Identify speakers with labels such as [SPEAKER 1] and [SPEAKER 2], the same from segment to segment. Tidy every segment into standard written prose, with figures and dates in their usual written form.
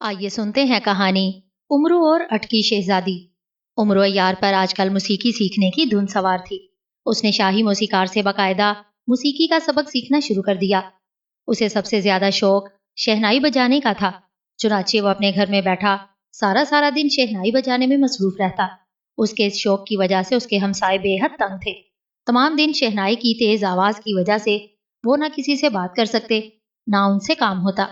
[SPEAKER 1] آئیے سنتے ہیں کہانی امرو اور اٹکی شہزادی۔ امرو یار پر آج کل موسیقی سیکھنے کی دھن سوار تھی۔ اس نے شاہی موسیقار سے باقاعدہ موسیقی کا سبق سیکھنا شروع کر دیا۔ اسے سب سے زیادہ شوق شہنائی بجانے کا تھا۔ چنانچہ وہ اپنے گھر میں بیٹھا سارا دن شہنائی بجانے میں مصروف رہتا۔ اس کے اس شوق کی وجہ سے اس کے ہمسائے بے حد تنگ تھے۔ تمام دن شہنائی کی تیز آواز کی وجہ سے وہ نہ کسی سے بات کر سکتے، نہ ان سے کام ہوتا۔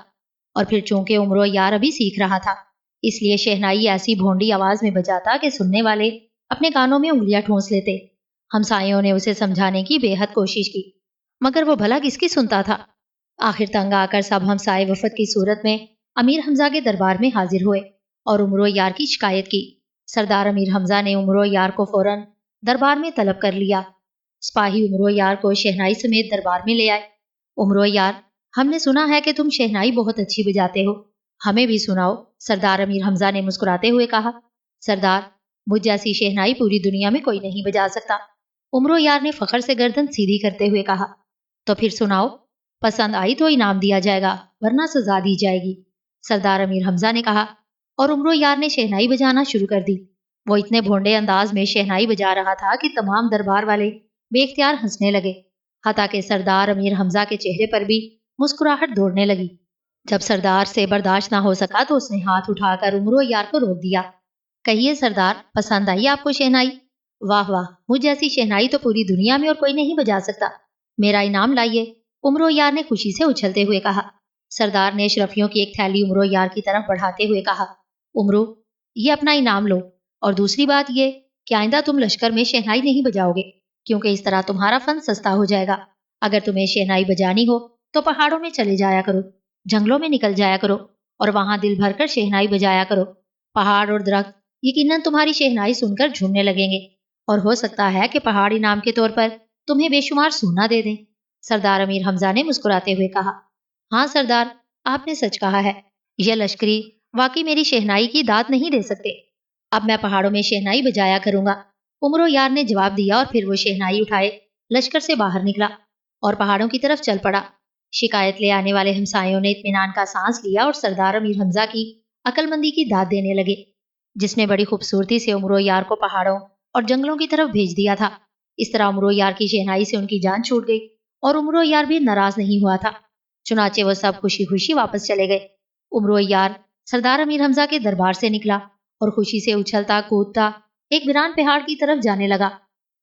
[SPEAKER 1] اور پھر چونکہ امرو یار ابھی سیکھ رہا تھا، اس لیے شہنائی ایسی بھونڈی آواز میں بجاتا کہ سننے والے اپنے کانوں میں انگلیاں ٹھونس لیتے۔ ہمسایوں نے اسے سمجھانے کی بے حد کوشش کی، مگر وہ بھلا کس کی سنتا تھا۔ آخر تنگ آ کر سب ہمسائے وفد کی صورت میں امیر حمزہ کے دربار میں حاضر ہوئے اور امرو یار کی شکایت کی۔ سردار امیر حمزہ نے امرو یار کو فوراً دربار میں طلب کر لیا۔ سپاہی امرو یار کو شہنائی سمیت دربار میں لے آئے۔ امرو یار، ہم نے سنا ہے کہ تم شہنائی بہت اچھی بجاتے ہو، ہمیں بھی سناؤ، سردار امیر حمزہ نے مسکراتے ہوئے کہا۔ سردار، مجھ جیسی شہنائی پوری دنیا میں کوئی نہیں بجا سکتا، امرو یار نے فخر سے گردن سیدھی کرتے ہوئے کہا۔ تو پھر سناؤ، پسند آئی تو انعام دیا جائے گا، ورنہ سزا دی جائے گی، سردار امیر حمزہ نے کہا۔ اور امرو یار نے شہنائی بجانا شروع کر دی۔ وہ اتنے بھونڈے انداز میں شہنائی بجا رہا تھا کہ تمام دربار والے بے اختیار ہنسنے لگے، حتیٰ کہ سردار امیر حمزہ کے چہرے پر بھی مسکراہٹ دوڑنے لگی۔ جب سردار سے برداشت نہ ہو سکا تو اس نے ہاتھ اٹھا کر امرو یار کو روک دیا۔ کہیے سردار، پسند آئی آپ کو شہنائی؟ واہ واہ، مجھ جیسی شہنائی تو پوری دنیا میں اور کوئی نہیں بجا سکتا، میرا انعام لائیے، امرو یار نے خوشی سے اچھلتے ہوئے کہا۔ سردار نے اشرفیوں کی ایک تھیلی امرو یار کی طرف بڑھاتے ہوئے کہا، امرو، یہ اپنا انعام لو، اور دوسری بات یہ کہ آئندہ تم لشکر میں شہنائی نہیں بجاؤ گے، کیونکہ اس طرح تمہارا فن سستا ہو جائے گا۔ اگر تمہیں شہنائی بجانی ہو تو پہاڑوں میں چلے جایا کرو، جنگلوں میں نکل جایا کرو اور وہاں دل بھر کر شہنائی بجایا کرو۔ پہاڑ اور درخت یقیناً تمہاری شہنائی سن کر جھومنے لگیں گے، اور ہو سکتا ہے کہ پہاڑ انعام کے طور پر تمہیں بے شمار سونا دے دیں، سردار امیر حمزہ نے مسکراتے ہوئے کہا۔ ہاں سردار، آپ نے سچ کہا ہے، یہ لشکری واقعی میری شہنائی کی داد نہیں دے سکتے، اب میں پہاڑوں میں شہنائی بجایا کروں گا، امرو یار نے جواب دیا، اور پھر وہ شہنائی اٹھائے لشکر سے باہر نکلا اور پہاڑوں کی طرف چل پڑا۔ شکایت لے آنے والے ہمسایوں نے اطمینان کا سانس لیا اور سردار امیر حمزہ کی عقل مندی کی داد دینے لگے، جس نے بڑی خوبصورتی سے امرو یار کو پہاڑوں اور جنگلوں کی طرف بھیج دیا تھا۔ اس طرح امرو یار کی شہنائی سے ان کی جان چھوٹ گئی، اور امرو یار بھی ناراض نہیں ہوا تھا۔ چنانچہ وہ سب خوشی خوشی واپس چلے گئے۔ امرو یار سردار امیر حمزہ کے دربار سے نکلا اور خوشی سے اچھلتا کودتا ایک ویران پہاڑ کی طرف جانے لگا۔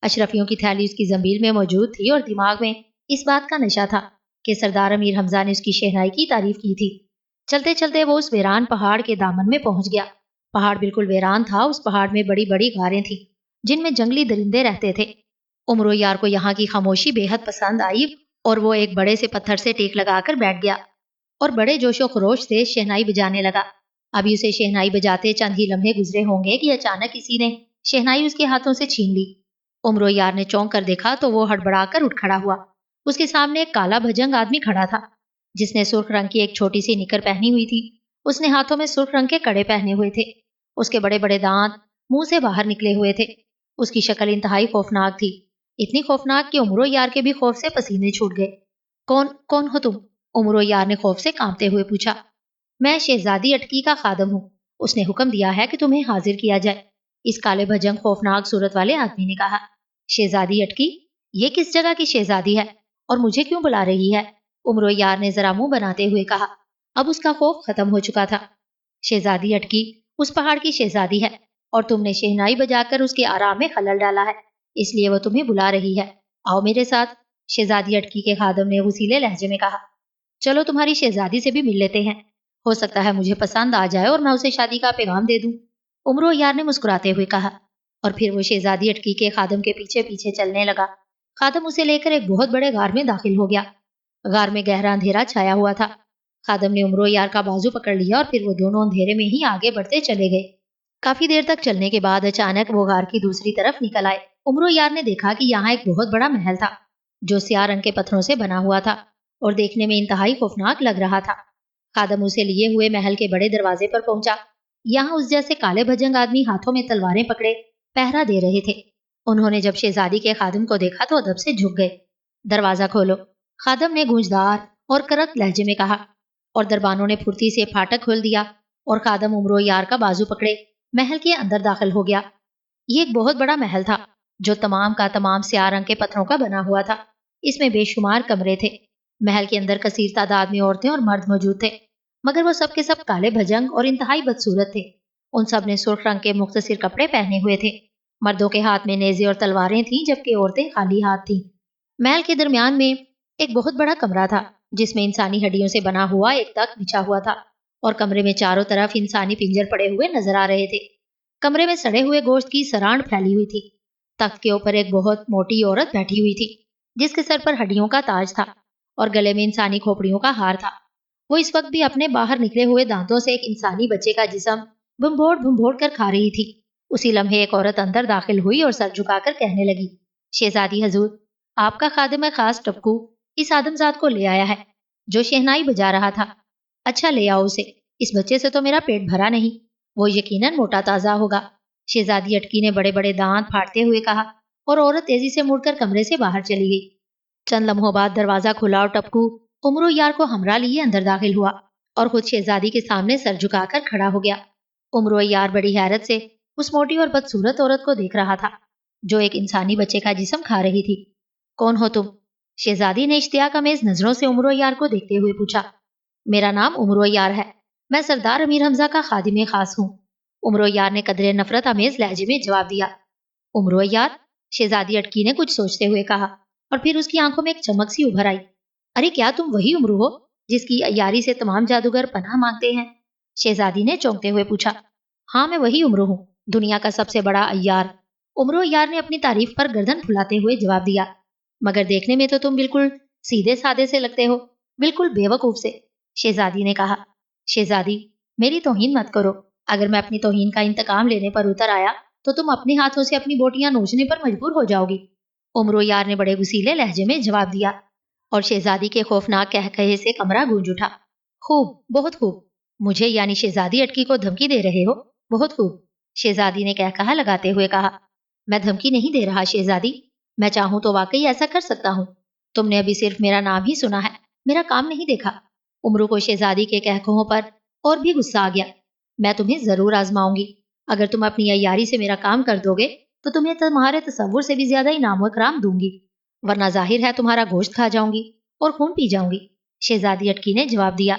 [SPEAKER 1] اشرفیوں کی تھیلی اس کی زنبیل میں موجود تھی اور دماغ میں اس بات کا نشہ تھا کہ سردار امیر حمزہ نے اس کی شہنائی کی تعریف کی تھی۔ چلتے چلتے وہ اس ویران پہاڑ کے دامن میں پہنچ گیا۔ پہاڑ بالکل ویران تھا، اس پہاڑ میں بڑی بڑی غاریں تھیں جن میں جنگلی درندے رہتے تھے۔ امرو یار کو یہاں کی خاموشی بے حد پسند آئی اور وہ ایک بڑے سے پتھر سے ٹیک لگا کر بیٹھ گیا اور بڑے جوش و خروش سے شہنائی بجانے لگا۔ ابھی اسے شہنائی بجاتے چند ہی لمحے گزرے ہوں گے کہ اچانک کسی نے شہنائی اس کے ہاتھوں سے چھین لی۔ امرو یار نے چونک کر دیکھا تو وہ ہڑبڑا کر اٹھ کھڑا ہوا۔ اس کے سامنے ایک کالا بھجنگ آدمی کھڑا تھا، جس نے سرخ رنگ کی ایک چھوٹی سی نکر پہنی ہوئی تھی۔ اس نے ہاتھوں میں سرخ رنگ کے کڑے پہنے ہوئے تھے، اس کے بڑے بڑے دانت منہ سے باہر نکلے ہوئے تھے۔ اس کی شکل انتہائی خوفناک تھی، اتنی خوفناک کہ امرو یار کے بھی خوف سے پسینے چھوٹ گئے۔ کون ہو تم؟ امرو یار نے خوف سے کانپتے ہوئے پوچھا۔ میں شہزادی اٹکی کا خادم ہوں، اس نے حکم دیا ہے کہ تمہیں حاضر کیا جائے، اس کالے بھجنگ خوفناک صورت والے آدمی نے کہا۔ شہزادی اٹکی؟ یہ کس جگہ کی شہزادی ہے اور مجھے کیوں بلا رہی ہے؟ امرو یار نے ذرا منہ بناتے ہوئے کہا۔ اب اس کا خوف ختم ہو چکا تھا۔ شہزادی اٹکی اس پہاڑ کی شہزادی ہے، اور تم نے شہنائی بجا کر اس کے آرام میں خلل ڈالا ہے، اس لیے وہ تمہیں بلا رہی ہے، آؤ میرے ساتھ، شہزادی اٹکی کے خادم نے غصیلے لہجے میں کہا۔ چلو تمہاری شہزادی سے بھی مل لیتے ہیں، ہو سکتا ہے مجھے پسند آ جائے اور میں اسے شادی کا پیغام دے دوں، امرو یار نے مسکراتے ہوئے کہا، اور پھر وہ شہزادی اٹکی کے خادم کے پیچھے پیچھے چلنے لگا۔ خادم اسے لے کر ایک بہت بڑے غار میں داخل ہو گیا۔ غار میں گہرا اندھیرا چھایا ہوا تھا۔ خادم نے امرو یار کا بازو پکڑ لیا اور پھر وہ دونوں اندھیرے میں ہی آگے بڑھتے چلے گئے۔ کافی دیر تک چلنے کے بعد اچانک وہ غار کی دوسری طرف نکل آئے۔ امرو یار نے دیکھا کہ یہاں ایک بہت بڑا محل تھا جو سیاہ رنگ کے پتھروں سے بنا ہوا تھا اور دیکھنے میں انتہائی خوفناک لگ رہا تھا۔ خادم اسے لیے ہوئے محل کے بڑے دروازے پر پہنچا۔ یہاں اس جیسے کالے بھجنگ آدمی ہاتھوں میں تلواریں پکڑے پہرا دے رہے تھے۔ انہوں نے جب شہزادی کے خادم کو دیکھا تو ادب سے جھک گئے۔ دروازہ کھولو، خادم نے گونجدار اور کرک لہجے میں کہا، اور دربانوں نے پھرتی سے پھاٹک کھول دیا اور خادم عمرو یار کا بازو پکڑے محل کے اندر داخل ہو گیا۔ یہ ایک بہت بڑا محل تھا جو تمام کا تمام سیاہ رنگ کے پتھروں کا بنا ہوا تھا۔ اس میں بے شمار کمرے تھے۔ محل کے اندر کثیر تعداد میں عورتیں اور مرد موجود تھے، مگر وہ سب کے سب کالے بھجنگ اور انتہائی بدصورت تھے۔ ان سب نے سرخ رنگ کے مختصر کپڑے پہنے ہوئے تھے۔ مردوں کے ہاتھ میں نیزے اور تلواریں تھیں، جبکہ عورتیں خالی ہاتھ تھیں۔ محل کے درمیان میں ایک بہت بڑا کمرہ تھا جس میں انسانی ہڈیوں سے بنا ہوا ایک تخت بچھا ہوا تھا، اور کمرے میں چاروں طرف انسانی پنجر پڑے ہوئے نظر آ رہے تھے۔ کمرے میں سڑے ہوئے گوشت کی سرانڈ پھیلی ہوئی تھی۔ تخت کے اوپر ایک بہت موٹی عورت بیٹھی ہوئی تھی جس کے سر پر ہڈیوں کا تاج تھا اور گلے میں انسانی کھوپڑیوں کا ہار تھا۔ وہ اس وقت بھی اپنے باہر نکلے ہوئے دانتوں سے ایک انسانی بچے کا جسم بھنبھوڑ کر کھا رہی تھی۔ اسی لمحے ایک عورت اندر داخل ہوئی اور سر جھکا کر کہنے لگی، شہزادی حضور، آپ کا خادم خاص ٹپکو اس آدمزاد کو لے آیا ہے جو شہنائی بجا رہا تھا۔ اچھا، لے آؤ اسے۔ اس بچے سے تو میرا پیٹ بھرا نہیں، وہ یقیناً موٹا تازہ ہوگا۔ شہزادی اٹکی نے بڑے بڑے دانت پھاڑتے ہوئے کہا، اور عورت تیزی سے مڑ کر کمرے سے باہر چلی گئی۔ چند لمحوں بعد دروازہ کھلا اور ٹپکو عمرو یار کو ہمراہ لیے اندر داخل ہوا اور خود شہزادی کے سامنے سر جھکا کر کھڑا ہو گیا۔ عمرو یار بڑی حیرت سے اس موٹی اور بدصورت عورت کو دیکھ رہا تھا جو ایک انسانی بچے کا جسم کھا رہی تھی۔ کون ہو تم؟ شہزادی نے اشتیاق امیز نظروں سے عمرو یار کو دیکھتے ہوئے پوچھا۔ میرا نام عمرو یار ہے، میں سردار امیر حمزہ کا خادم خاص ہوں، عمرو یار نے قدرے نفرت امیز لہجے میں جواب دیا۔ عمرو یار؟ شہزادی اٹکی نے کچھ سوچتے ہوئے کہا، اور پھر اس کی آنکھوں میں ایک چمک سی ابھر آئی۔ ارے کیا تم وہی عمرو ہو جس کی عیاری سے تمام جادوگر پناہ مانگتے ہیں؟ شہزادی نے چونکتے ہوئے پوچھا۔ ہاں، میں وہی عمرو ہوں، دنیا کا سب سے بڑا عیار، عمرو یار نے اپنی تعریف پر گردن پھلاتے ہوئے جواب دیا۔ مگر دیکھنے میں تو تم بالکل سیدھے سادے سے لگتے ہو، بالکل بے وقوف سے، شہزادی نے کہا۔ شہزادی، میری توہین مت کرو، اگر میں اپنی توہین کا انتقام لینے پر اتر آیا تو تم اپنے ہاتھوں سے اپنی بوٹیاں نوچنے پر مجبور ہو جاؤ گی، عمرو یار نے بڑے غصیلے لہجے میں جواب دیا، اور شہزادی کے خوفناک قہقہے سے کمرہ گونج اٹھا۔ خوب، بہت خوب، مجھے یعنی شہزادی اٹکی کو دھمکی دے رہے ہو؟ بہت خوب، شہزادی نے قہقہا لگاتے ہوئے کہا۔ میں دھمکی نہیں دے رہا شہزادی، میں چاہوں تو واقعی ایسا کر سکتا ہوں۔ تم نے ابھی صرف میرا نام ہی سنا ہے، میرا کام نہیں دیکھا۔ عمرو کو شہزادی کے قہقہوں پر اور بھی غصہ آ گیا۔ میں تمہیں ضرور آزماؤں گی، اگر تم اپنی عیاری سے میرا کام کر دو گے تو تمہیں تمہارے تصور سے بھی زیادہ انعام و اکرام دوں گی، ورنہ ظاہر ہے تمہارا گوشت کھا جاؤں گی اور خون پی جاؤں گی، شہزادی اٹکی نے جواب دیا۔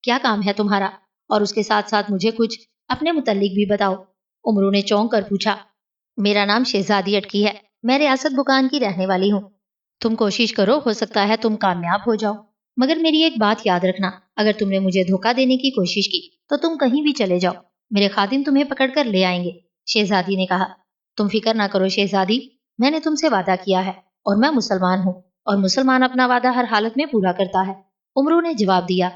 [SPEAKER 1] کیا کام ہے تمہارا؟ اور اس کے ساتھ ساتھ مجھے کچھ اپنے متعلق بھی بتاؤ، عمرو نے چونک کر پوچھا۔ میرا نام شہزادی اٹکی ہے، میں ریاست بکان کی رہنے والی ہوں۔ تم کوشش کرو، ہو سکتا ہے تم کامیاب ہو جاؤ، مگر میری ایک بات یاد رکھنا، اگر تم نے مجھے دھوکہ دینے کی کوشش کی تو تم کہیں بھی چلے جاؤ، میرے خادم تمہیں پکڑ کر لے آئیں گے، شہزادی نے کہا۔ تم فکر نہ کرو شہزادی، میں نے تم سے وعدہ کیا ہے اور میں مسلمان ہوں، اور مسلمان اپنا وعدہ ہر حالت میں پورا کرتا ہے، عمرو نے جواب دیا۔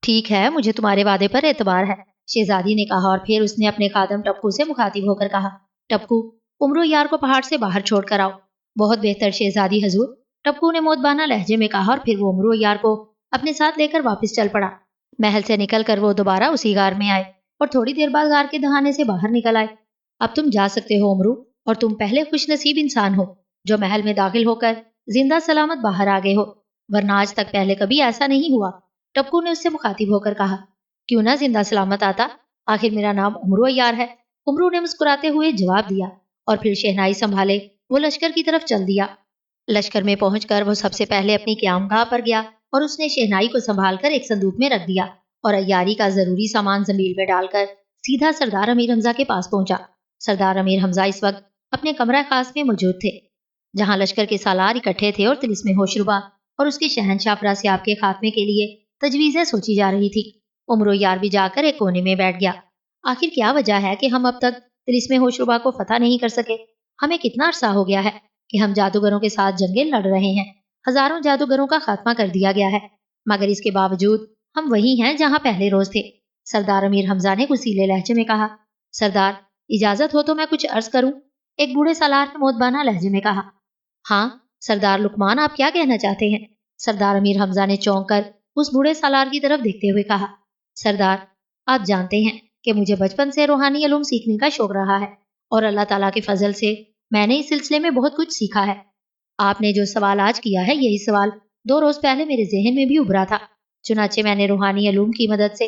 [SPEAKER 1] ٹھیک ہے، مجھے تمہارے وعدے پر اعتبار ہے، شہزادی نے کہا، اور پھر اس نے اپنے خادم ٹپکو سے مخاطب ہو کر کہا، ٹپکو، عمرو یار کو پہاڑ سے باہر چھوڑ کر آؤ۔ بہت بہتر شہزادی حضور، ٹپکو نے مودبانہ لہجے میں کہا، اور پھر وہ عمرو یار کو اپنے ساتھ لے کر واپس چل پڑا۔ محل سے نکل کر وہ دوبارہ اسی غار میں آئے اور تھوڑی دیر بعد غار کے دہانے سے باہر نکل آئے۔ اب تم جا سکتے ہو عمرو، اور تم پہلے خوش نصیب انسان ہو جو محل میں داخل ہو کر زندہ سلامت باہر آ گئے ہو، ورنہ آج تک پہلے کبھی ایسا نہیں ہوا، ٹپکو نے اس سے مخاطب ہو کر کہا۔ کیوں نہ زندہ سلامت آتا، آخر میرا نام عمرو یار ہے، عمرو نے مسکراتے ہوئے جواب دیا، اور پھر شہنائی سنبھالے وہ لشکر کی طرف چل دیا۔ لشکر میں پہنچ کر وہ سب سے پہلے اپنی قیام گاہ پر گیا اور اس نے شہنائی کو سنبھال کر ایک صندوق میں رکھ دیا اور عیاری کا ضروری سامان زمین میں ڈال کر سیدھا سردار امیر حمزہ کے پاس پہنچا۔ سردار امیر حمزہ اس وقت اپنے کمرہ خاص میں موجود تھے جہاں لشکر کے سالار اکٹھے تھے اور طلسم ہوشربا اور اس کے شہنشاہ افراسیاب کے خاتمے کے لیے تجویزیں سوچی جا رہی تھی۔ عمرو یار بھی جا کر ایک کونے میں بیٹھ گیا۔ آخر کیا وجہ ہے کہ ہم اب تک طلسم ہوشربا کو فتح نہیں کر سکے؟ ہمیں کتنا عرصہ ہو گیا ہے کہ ہم جادوگروں کے ساتھ جنگیں لڑ رہے ہیں، ہزاروں جادوگروں کا خاتمہ کر دیا گیا ہے، مگر اس کے باوجود ہم وہی ہیں جہاں پہلے روز تھے، سردار امیر حمزہ نے غصیلے لہجے میں کہا۔ سردار، اجازت ہو تو میں کچھ عرض کروں، ایک بوڑھے سالار نے مودبانہ لہجے میں کہا۔ ہاں سردار لقمان، آپ کیا کہنا چاہتے ہیں؟ سردار امیر حمزہ نے چونک کر اس بوڑھے سالار کی طرف دیکھتے ہوئے کہا۔ سردار، آپ جانتے ہیں کہ مجھے بچپن سے روحانی علوم سیکھنے کا شوق رہا ہے، اور اللہ تعالیٰ کے فضل سے میں نے اس سلسلے میں بہت کچھ سیکھا ہے۔ آپ نے جو سوال آج کیا ہے، یہی سوال 2 روز پہلے میرے ذہن میں بھی ابھرا تھا، چنانچہ میں نے روحانی علوم کی مدد سے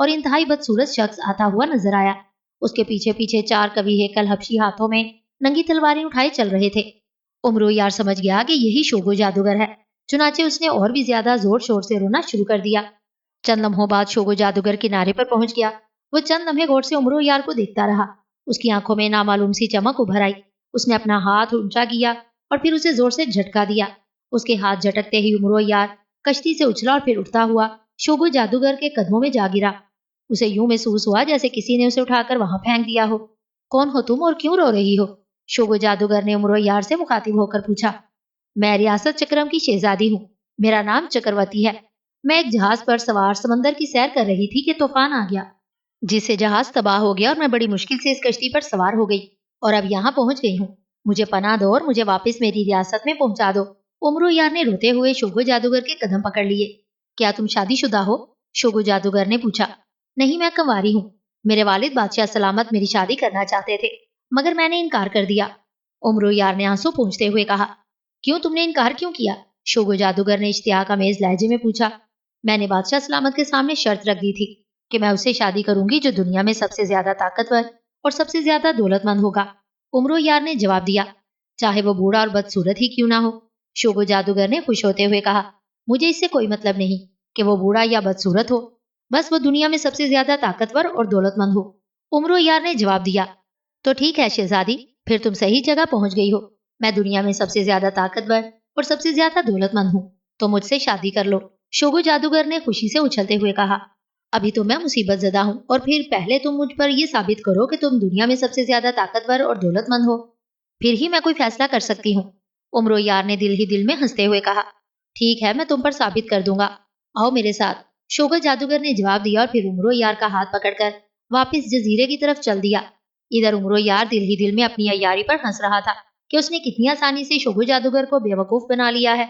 [SPEAKER 1] اور انتہائی بدصورت شخص آتا ہوا نظر آیا۔ اس کے پیچھے پیچھے 4 قوی ہیکل حبشی ہاتھوں میں ننگی تلواریں اٹھائے چل رہے تھے۔ عمرو یار سمجھ گیا کہ یہی شوگو جادوگر ہے، چنانچہ اس نے اور بھی زیادہ زور شور سے رونا شروع کر دیا۔ چند لمحوں بعد شوگو جادوگر کنارے پر پہنچ گیا۔ وہ چند لمحے غور سے عمرو یار کو دیکھتا رہا۔ اس کی آنکھوں میں نامعلوم سی چمک ابھر آئی۔ اس نے اپنا ہاتھ اونچا کیا اور پھر اسے زور سے جھٹکا دیا۔ اس کے ہاتھ جھٹکتے ہی عمرو یار کشتی سے اچھلا اور پھر اٹھتا ہوا شوگو جادوگر کے قدموں میں جا گرا۔ اسے یوں محسوس ہوا جیسے کسی نے اسے اٹھا کر وہاں پھینک دیا ہو۔ کون ہو تم اور کیوں رو رہی ہو؟ شوگو جادوگر نے عمرو یار سے مخاطب ہو کر پوچھا۔ میں ریاست چکرم کی شہزادی ہوں، میرا نام چکروتی ہے۔ میں ایک جہاز پر سوار سمندر کی سیر کر رہی تھی کہ طوفان آ گیا، جس سے جہاز تباہ ہو گیا اور میں بڑی مشکل سے اس کشتی پر سوار ہو گئی اور اب یہاں پہنچ گئی ہوں۔ مجھے پناہ دو اور مجھے واپس میری ریاست میں پہنچا دو۔ عمرو یار نے روتے ہوئے شوگو جادوگر کے قدم پکڑ لیے۔ کیا تم شادی شدہ ہو؟ شوگو جادوگر نے پوچھا۔ نہیں، میں کنواری ہوں۔ میرے والد بادشاہ سلامت میری شادی کرنا چاہتے تھے مگر میں نے انکار کر دیا۔ عمرو یار نے آنسو پونچھتے ہوئے کہا۔ کیوں، تم نے انکار کیوں کیا؟ شوگو جادوگر نے اشتیاق آمیز لہجے میں پوچھا۔ میں نے بادشاہ سلامت کے سامنے شرط رکھ دی تھی کہ میں اسے شادی کروں گی جو دنیا میں سب سے زیادہ طاقتور اور سب سے زیادہ دولت مند ہوگا۔ عمرو یار نے جواب دیا، چاہے وہ بوڑھا اور بدصورت ہی کیوں نہ ہو۔ شوگو جادوگر نے خوش ہوتے ہوئے کہا، مجھے اس سے کوئی مطلب نہیں کہ وہ بوڑھا یا بدصورت ہو، بس وہ دنیا میں سب سے زیادہ طاقتور اور دولت مند ہو۔ عمرو یار نے جواب دیا، تو ٹھیک ہے شہزادی، پھر تم صحیح جگہ پہنچ گئی ہو۔ میں دنیا میں سب سے زیادہ طاقتور اور سب سے زیادہ دولت مند ہوں، تو مجھ سے شادی کر لو۔ شوگو جادوگر نے خوشی سے اچھلتے ہوئے کہا، ابھی تو میں مصیبت زدہ ہوں اور پھر پہلے تم مجھ پر یہ ثابت کرو کہ تم دنیا میں سب سے زیادہ طاقتور اور دولت مند ہو، پھر ہی میں کوئی فیصلہ کر سکتی ہوں۔ عمرو یار نے دل ہی دل میں ہنستے ہوئے کہا، ٹھیک ہے، میں تم پر ثابت کر دوں گا، آؤ میرے ساتھ۔ شوگو جادوگر نے جواب دیا اور پھر عمرو یار کا ہاتھ پکڑ کر واپس جزیرے کی طرف چل دیا۔ ادھر عمرو یار دل ہی دل میں اپنی عیاری پر ہنس رہا تھا کہ اس نے کتنی آسانی سے شوگو جادوگر کو بیوقوف بنا لیا ہے۔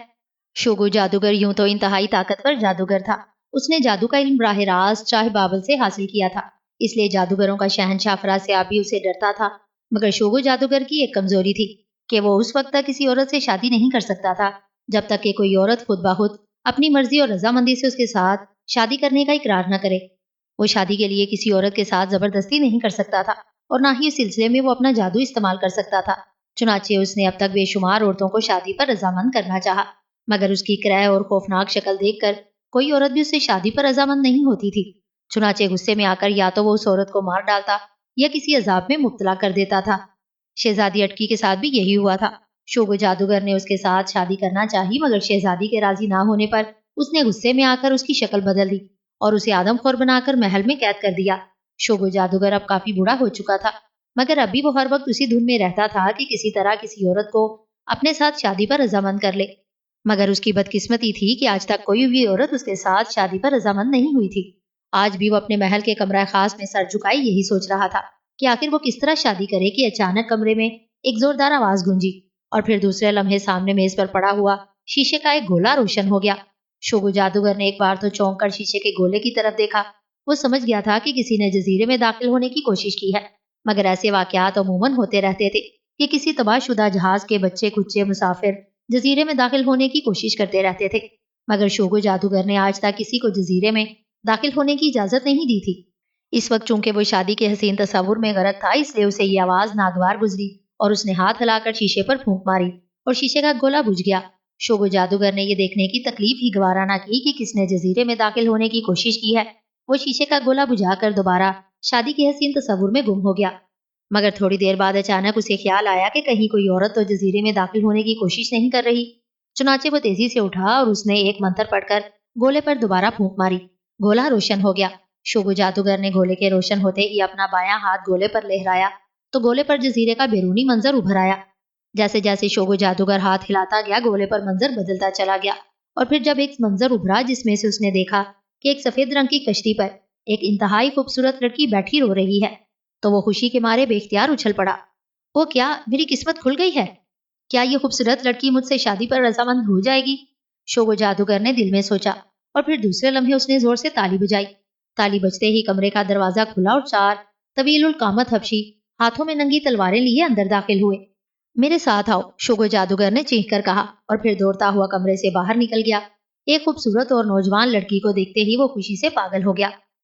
[SPEAKER 1] شوگو جادوگر یوں تو انتہائی طاقتور جادوگر تھا۔ اس نے جادو کا علم براہ راست شاہ بابل سے حاصل کیا تھا، اس لیے جادوگروں کا شہنشاہ فراس بھی اسے ڈرتا تھا۔ مگر شوگو جادوگر کی ایک کمزوری تھی کہ وہ اس وقت تک کسی عورت سے شادی نہیں کر سکتا تھا جب تک کہ کوئی عورت خود بخود اپنی مرضی اور رضامندی سے اس کے ساتھ شادی کرنے کا اقرار نہ کرے۔ وہ شادی کے لیے کسی عورت کے ساتھ زبردستی نہیں کر سکتا تھا اور نہ ہی اس سلسلے میں وہ اپنا جادو استعمال کر سکتا تھا۔ چنانچہ اس نے اب تک بے شمار عورتوں کو شادی پر رضامند کرنا چاہا، مگر اس کی کرہ اور خوفناک شکل دیکھ کر کوئی عورت بھی اس سے شادی پر رضامند نہیں ہوتی تھی۔ چنانچہ غصے میں آ کر یا تو وہ اس عورت کو مار ڈالتا یا کسی عذاب میں مبتلا کر دیتا تھا۔ شہزادی اٹکی کے ساتھ بھی یہی ہوا تھا۔ شوگو جادوگر نے اس کے ساتھ شادی کرنا چاہی مگر شہزادی کے راضی نہ ہونے پر اس نے غصے میں آ کر اس کی شکل بدل دی اور اسے آدم خور بنا کر محل میں قید کر دیا۔ شوگو جادوگر اب کافی بوڑھا ہو چکا تھا مگر اب بھی وہ ہر وقت اسی دھن میں رہتا تھا کہ کسی طرح کسی عورت کو اپنے ساتھ شادی پر رضامند کر لے۔ مگر اس کی بدقسمتی تھی کہ آج تک کوئی بھی عورت اس کے ساتھ شادی پر رضامند نہیں ہوئی تھی۔ آج بھی وہ اپنے محل کے کمرہ خاص میں سر جھکائے یہی سوچ رہا تھا کہ آخر وہ کس طرح شادی کرے کہ اچانک کمرے میں ایک زوردار آواز گونجی اور پھر دوسرے لمحے سامنے میز پر پڑا ہوا شیشے کا ایک گولا روشن ہو گیا۔ شوگو جادوگر نے ایک بار تو چونک کر شیشے کے گولے کی طرف دیکھا۔ وہ سمجھ گیا تھا کہ کسی نے جزیرے میں داخل ہونے کی کوشش کی ہے، مگر ایسے واقعات عموماً ہوتے رہتے تھے کہ کسی تباہ شدہ جہاز کے بچے کچے مسافر جزیرے میں داخل ہونے کی کوشش کرتے رہتے تھے، مگر شوگو جادوگر نے آج تک کسی کو جزیرے میں داخل ہونے کی اجازت نہیں دی تھی۔ اس وقت چونکہ وہ شادی کے حسین تصور میں غرق تھا، اس لیے اسے یہ آواز ناگوار گزری اور اس نے ہاتھ ہلا کر شیشے پر پھونک ماری اور شیشے کا گولا بجھ گیا۔ شوگو جادوگر نے یہ دیکھنے کی تکلیف ہی گوارا نہ کی کہ کس نے جزیرے میں داخل ہونے کی کوشش کی ہے۔ وہ شیشے کا گولا بجھا کر دوبارہ شادی کے حسین تصور میں گم ہو گیا۔ مگر تھوڑی دیر بعد اچانک اسے خیال آیا کہ کہیں کوئی عورت تو جزیرے میں داخل ہونے کی کوشش نہیں کر رہی۔ چنانچہ وہ تیزی سے اٹھا اور اس نے ایک منتر پڑھ کر گولے پر دوبارہ پھونک ماری۔ گولا روشن ہو گیا۔ شوگو جادوگر نے گولے کے روشن ہوتے ہی اپنا بایاں ہاتھ گولے پر لہرایا تو گولے پر جزیرے کا بیرونی منظر ابھر آیا۔ جیسے جیسے شوگو جادوگر ہاتھ ہلاتا گیا گولے پر منظر بدلتا چلا گیا اور پھر جب ایک منظر ابھرا جس میں سے اس نے دیکھا کہ ایک سفید رنگ کی کشتی پر ایک انتہائی خوبصورت لڑکی بیٹھی رو رہی ہے تو وہ خوشی کے مارے بے اختیار اچھل پڑا۔ او کیا میری قسمت کھل گئی ہے؟ کیا یہ خوبصورت لڑکی مجھ سے شادی پر رضامند ہو جائے گی؟ شوگو جادوگر نے دل میں سوچا اور پھر دوسرے لمحے اس نے زور سے تالی بجائی۔ تالی بجتے ہی کمرے کا دروازہ کھلا اور 4 طویل القامت حبشی ہاتھوں میں ننگی تلواریں لیے اندر داخل ہوئے۔ میرے ساتھ آؤ، شوگو جادوگر نے چیخ کر کہا اور پھر دوڑتا ہوا کمرے سے باہر نکل گیا۔ ایک خوبصورت اور نوجوان لڑکی کو دیکھتے ہی وہ خوشی سے پاگل ہو گیا۔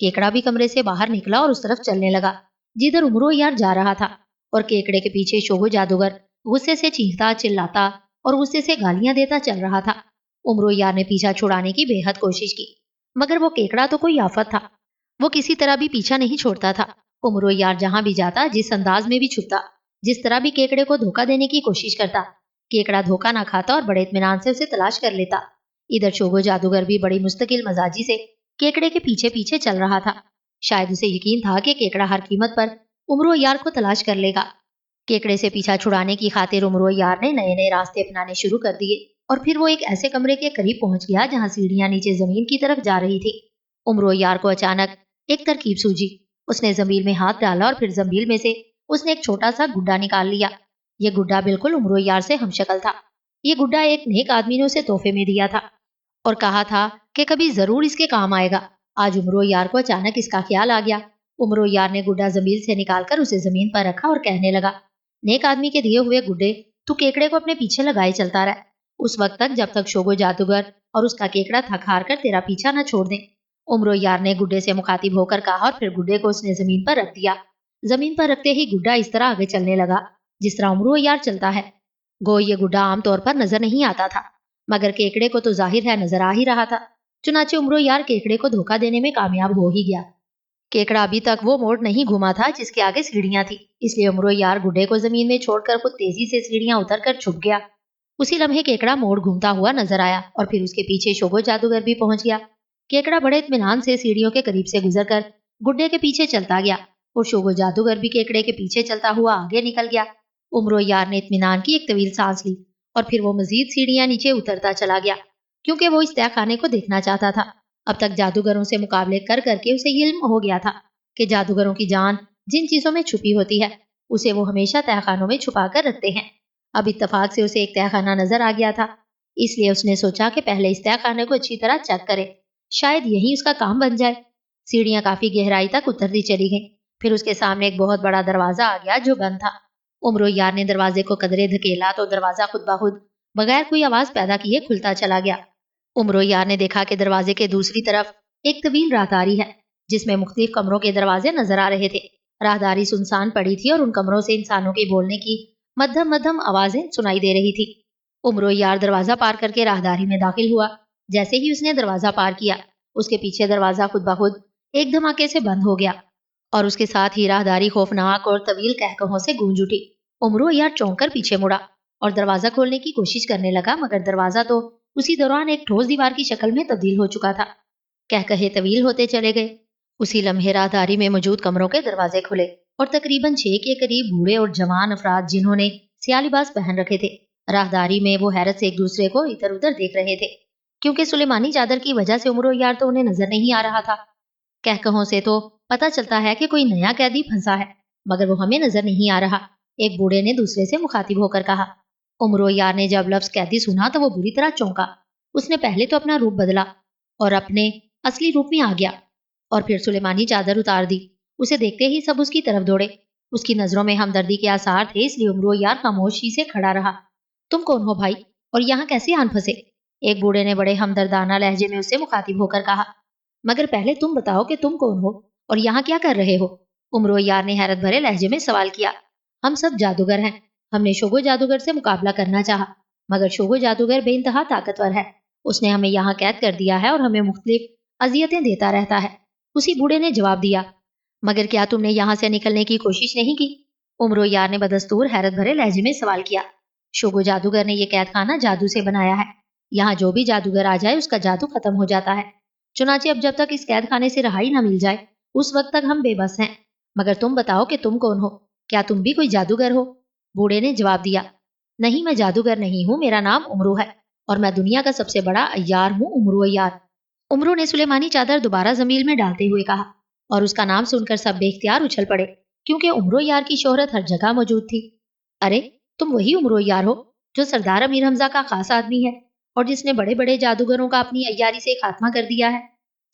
[SPEAKER 1] کیکڑا بھی کمرے سے باہر نکلا اور اس طرف چلنے لگا جدھر عمرو یار جا رہا تھا، اور کیکڑے کے پیچھے شوگو جادوگر غصے سے چیختا چلاتا اور غصے سے گالیاں دیتا چل رہا تھا۔ عمرو یار نے پیچھا چھڑانے کی بے حد کوشش کی، مگر وہ کیکڑا تو کوئی آفت تھا، وہ کسی طرح بھی پیچھا نہیں چھوڑتا تھا۔ عمرو یار جہاں بھی جاتا، جس انداز میں بھی چھپتا، جس طرح بھی کیکڑے کو دھوکہ دینے کی کوشش کرتا، کیکڑا دھوکہ نہ کھاتا اور بڑے اطمینان سے اسے تلاش کر لیتا۔ ادھر شوگو جادوگر بھی بڑی مستقل مزاجی سے کیکڑے کے پیچھے پیچھے چل رہا تھا۔ شاید اسے یقین تھا کہ کیکڑا ہر قیمت پر عمرو یار کو تلاش کر لے گا۔ کیکڑے سے پیچھا چھڑانے کی خاطر عمرو یار نے نئے نئے راستے اپنانے شروع کر دیے، اور پھر وہ ایک ایسے کمرے کے قریب پہنچ گیا جہاں سیڑھیاں نیچے زمین کی طرف جا رہی تھی۔ عمرو یار کو اچانک ایک ترکیب سوجی۔ اس نے زمین میں ہاتھ ڈالا اور پھر زمین میں سے اس نے ایک چھوٹا سا گڈا نکال لیا۔ یہ گڈا بالکل عمرو یار سے ہم شکل تھا۔ یہ گڈا ایک نیک آدمی نے اسے تحفے میں دیا تھا اور کہا تھا کہ کبھی ضرور اس کے کام آئے گا۔ آج عمرو یار کو اچانک اس کا خیال آ گیا۔ عمرو یار نے گڈا زمین سے نکال کر اسے زمین پر رکھا اور کہنے لگا، نیک آدمی کے دیے ہوئے گڈے تو کیکڑے کو اپنے پیچھے لگائے چلتا رہ، اس وقت تک جب تک شوگو جادوگر اور اس کا کیکڑا تھک ہار کر تیرا پیچھا نہ چھوڑ دیں۔ عمرو یار نے گڈے سے مخاطب ہو کر کہا اور پھر گڈے کو اس نے زمین پر رکھ دیا۔ زمین پر رکھتے ہی گڈا اس طرح آگے چلنے لگا جس طرح عمرو یار چلتا ہے۔ گو یہ گڈا عام طور پر نظر نہیں آتا تھا، مگر کیکڑے کو تو ظاہر ہے نظر آ ہی رہا تھا۔ چنانچہ عمرو یار کیکڑے کو دھوکہ دینے میں کامیاب ہو ہی گیا۔ کیکڑا ابھی تک وہ موڑ نہیں گھوما تھا جس کے آگے سیڑھیاں تھی، اس لیے عمرو یار گڈے کو زمین میں چھوڑ کر خود تیزی سے سیڑھیاں اتر کر چھپ گیا۔ اسی لمحے کیکڑا موڑ گھومتا ہوا نظر آیا اور پھر اس کے پیچھے شوگو جادوگر بھی پہنچ گیا۔ کیکڑا بڑے اطمینان سے سیڑھیوں کے قریب سے گزر کر گڈے کے پیچھے چلتا گیا اور شوگو جادوگر بھی کیکڑے کے پیچھے چلتا ہوا آگے نکل گیا۔ عمرو یار نے اطمینان کی ایک طویل سانس لی اور پھر وہ مزید سیڑھیاں نیچے اترتا چلا گیا، کیونکہ وہ اس تہہ خانے کو دیکھنا چاہتا تھا۔ اب تک جادوگروں سے مقابلے کر کر کے اسے علم ہو گیا تھا کہ جادوگروں کی جان جن چیزوں میں چھپی ہوتی ہے اسے وہ ہمیشہ تہہ خانوں میں چھپا کر رکھتے ہیں۔ اب اتفاق سے اسے ایک تہہ خانہ نظر آ گیا تھا، اس لیے اس نے سوچا کہ پہلے اس تہہ خانے کو اچھی طرح چیک کرے، شاید یہی اس کا کام بن جائے۔ سیڑھیاں کافی گہرائی تک اترتی چلی گئیں، پھر اس کے سامنے ایک بہت بڑا دروازہ آ گیا جو بند تھا۔ عمرو یار نے دروازے کو قدرے دھکیلا تو دروازہ خود بخود بغیر کوئی آواز پیدا کیے کھلتا چلا گیا۔ عمرو یار نے دیکھا کہ دروازے کے دوسری طرف ایک طویل راہداری ہے جس میں مختلف کمروں کے دروازے نظر آ رہے تھے۔ راہداری سنسان پڑی تھی اور ان کمروں سے انسانوں کے بولنے کی مدھم مدھم آوازیں سنائی دے رہی تھی۔ عمرو یار دروازہ پار کر کے راہداری میں داخل ہوا۔ جیسے ہی اس نے دروازہ پار کیا، اس کے پیچھے دروازہ خود بخود ایک دھماکے سے بند ہو گیا اور اس کے ساتھ ہی راہداری خوفناک اور طویل قہقہوں سے گونج اٹھی۔ عمرو یار چونک کر پیچھے مڑا اور دروازہ کھولنے کی کوشش کرنے لگا، مگر دروازہ تو اسی دوران ایک ٹھوس دیوار کی شکل میں تبدیل ہو چکا تھا۔ قہقہے طویل ہوتے چلے گئے۔ اسی لمحے راہداری میں موجود کمروں کے دروازے کھلے اور تقریباً 6 کے قریب بوڑھے اور جوان افراد جنہوں نے سیاہ لباس پہن رکھے تھے، راہداری میں وہ حیرت سے ایک دوسرے کو ادھر ادھر دیکھ رہے تھے، کیونکہ سلیمانی چادر کی وجہ سے عمرو یار تو انہیں نظر نہیں آ رہا تھا۔ قہقہوں سے تو پتہ چلتا ہے کہ کوئی نیا قیدی پھنسا ہے، مگر وہ ہمیں نظر نہیں آ رہا، ایک بوڑھے نے دوسرے سے مخاطب ہو کر کہا۔ عمرو یار نے جب لفظ قیدی سنا تو وہ بری طرح چونکا۔ اس نے پہلے تو اپنا روپ بدلا اور اپنے اصلی روپ میں آ گیا اور پھر سلیمانی چادر اتار دی۔ اسے دیکھتے ہی سب اس کی طرف دوڑے۔ اس کی نظروں میں ہمدردی کے آثار تھے، اس لیے عمرو یار خاموشی سے کھڑا رہا۔ تم کون ہو بھائی، اور یہاں کیسے آن پھنسے؟ ایک بوڑھے نے بڑے ہمدردانہ لہجے میں اس سے مخاطب ہو کر کہا۔ مگر پہلے تم بتاؤ کہ تم کون ہو اور یہاں کیا کر رہے ہو؟ عمرو یار نے حیرت بھرے لہجے میں سوال کیا۔ ہم سب جادوگر ہیں، ہم نے شوگو جادوگر سے مقابلہ کرنا چاہا، مگر شوگو جادوگر بے انتہا طاقتور ہے، اس نے ہمیں یہاں قید کر دیا ہے اور ہمیں مختلف اذیتیں دیتا رہتا ہے۔ اسی بوڑھے نے جواب دیا۔ مگر کیا تم نے یہاں سے نکلنے کی کوشش نہیں کی؟ عمرو یار نے بدستور حیرت بھرے لہجے میں سوال کیا۔ شوگو جادوگر نے یہ قید خانہ جادو سے بنایا ہے، یہاں جو بھی جادوگر آ جائے اس کا جادو ختم ہو جاتا ہے، چنانچہ اب جب تک اس قید خانے سے رہائی نہ مل جائے اس وقت تک ہم بے بس ہیں۔ مگر تم بتاؤ کہ تم کون ہو، کیا تم بھی کوئی جادوگر ہو؟ بوڑھے نے جواب دیا۔ نہیں، میں جادوگر نہیں ہوں، میرا نام عمرو ہے اور میں دنیا کا سب سے بڑا عیار ہوں، عمرو عیار۔ عمرو نے سلیمانی چادر دوبارہ زمین میں ڈالتے ہوئے کہا، اور اس کا نام سن کر سب بے اختیار اچھل پڑے، کیونکہ عمرو یار کی شہرت ہر جگہ موجود تھی۔ ارے تم وہی عمرو یار ہو جو سردار امیر حمزہ کا خاص آدمی ہے اور جس نے بڑے بڑے جادوگروں کا اپنی عیاری سے خاتمہ کر دیا ہے؟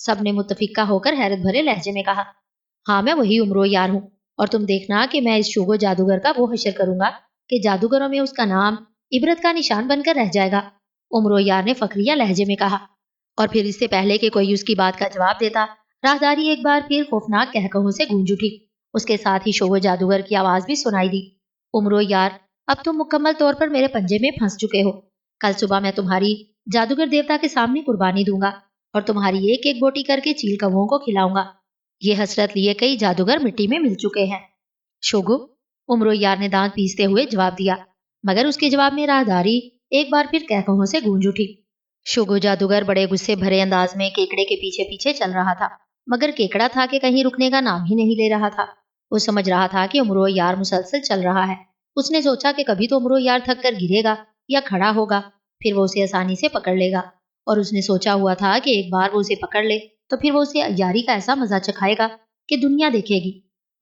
[SPEAKER 1] سب نے متفقہ ہو کر حیرت بھرے لہجے میں کہا۔ ہاں، میں وہی عمرو یار ہوں، اور تم دیکھنا کہ میں اس شوگو جادوگر کا وہ حشر کروں گا کہ جادوگروں میں اس کا نام عبرت کا نشان بن کر رہ جائے گا، عمرو یار نے فخریہ لہجے میں کہا۔ اور پھر اس سے پہلے کہ کوئی اس کی بات کا جواب دیتا، راہداری ایک بار پھر خوفناک قہقہوں سے گونج اٹھی۔ اس کے ساتھ ہی شوگو جادوگر کی آواز بھی سنائی دی۔ عمرو یار، اب تم مکمل طور پر میرے پنجے میں پھنس چکے ہو۔ کل صبح میں تمہاری جادوگر دیوتا کے سامنے قربانی دوں گا اور تمہاری ایک ایک بوٹی کر کے چیل کووں کو کھلاؤں گا۔ یہ حسرت لیے کئی جادوگر مٹی میں مل چکے ہیں۔ شوگو، عمرو یار نے دانت پیستے ہوئے جواب دیا، مگر اس کے جواب میں راہداری ایک بار پھر قہقہوں سے گونج اٹھی۔ شوگو جادوگر بڑے غصے بھرے انداز میں کیکڑے کے پیچھے پیچھے چل رہا تھا، مگر کیکڑا تھا کہ کہیں رکنے کا نام ہی نہیں لے رہا تھا۔ وہ سمجھ رہا تھا کہ عمرو یار مسلسل چل رہا ہے۔ اس نے سوچا کہ کبھی تو عمرو یار تھک کر گرے گا یا کھڑا ہوگا، پھر وہ اسے آسانی سے پکڑ لے گا، اور اس نے سوچا ہوا تھا کہ ایک بار وہ اسے پکڑ لے تو پھر وہ اسے عیاری کا ایسا مزہ چکھائے گا کہ دنیا دیکھے گی۔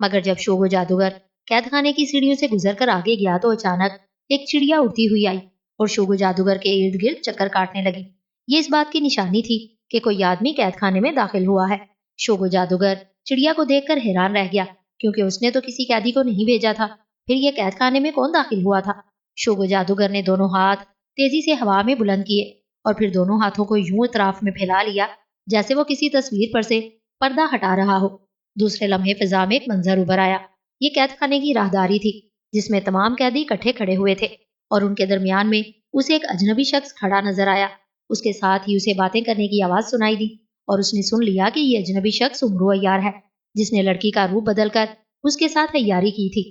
[SPEAKER 1] مگر جب شوگو جادوگر قید خانے کی سیڑھیوں سے گزر کر آگے گیا تو اچانک ایک چڑیا اڑتی ہوئی آئی اور شوگو جادوگر کے ارد گرد چکر کاٹنے لگی۔ یہ اس بات کی نشانی تھی کہ کوئی آدمی قید خانے میں داخل ہوا ہے۔ شوگو جادوگر چڑیا کو دیکھ کر حیران رہ گیا، کیونکہ اس نے تو کسی قیدی کو نہیں بھیجا تھا، پھر یہ قید خانے میں کون داخل ہوا تھا؟ شوگو جادوگر نے دونوں ہاتھ تیزی سے ہوا میں بلند کیے اور پھر دونوں ہاتھوں کو یوں اطراف میں پھیلا لیا جیسے وہ کسی تصویر پر سے پردہ ہٹا رہا ہو۔ دوسرے لمحے فضا میں ایک منظر ابھر آیا۔ یہ قید خانے کی راہداری تھی، جس میں تمام قیدی اکٹھے کھڑے ہوئے تھے، اور ان کے درمیان میں اسے ایک اجنبی شخص کھڑا نظر آیا۔ اس کے ساتھ ہی اسے باتیں کرنے کی آواز سنائی دی، اور اس نے سن لیا کہ یہ اجنبی شخص عمرو یار ہے، جس نے لڑکی کا روپ بدل کر اس کے ساتھ عیاری کی تھی۔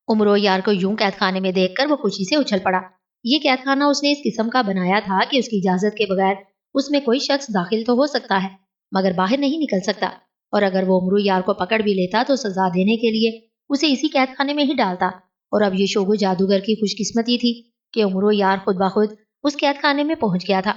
[SPEAKER 1] عمرو یار کو یوں قید خانے میں دیکھ کر وہ خوشی سے اچھل پڑا۔ یہ قید خانہ اس نے اس قسم کا بنایا تھا کہ اس کی اجازت کے بغیر اس میں کوئی شخص داخل تو ہو سکتا ہے، مگر باہر نہیں نکل سکتا، اور اگر وہ عمرو یار کو پکڑ بھی لیتا تو سزا دینے کے لیے اسے اسی قید خانے میں ہی ڈالتا۔ اور اب یہ شوگو جادوگر کی خوش قسمتی تھی کہ عمرو یار خود بخود اس قید خانے میں پہنچ گیا تھا،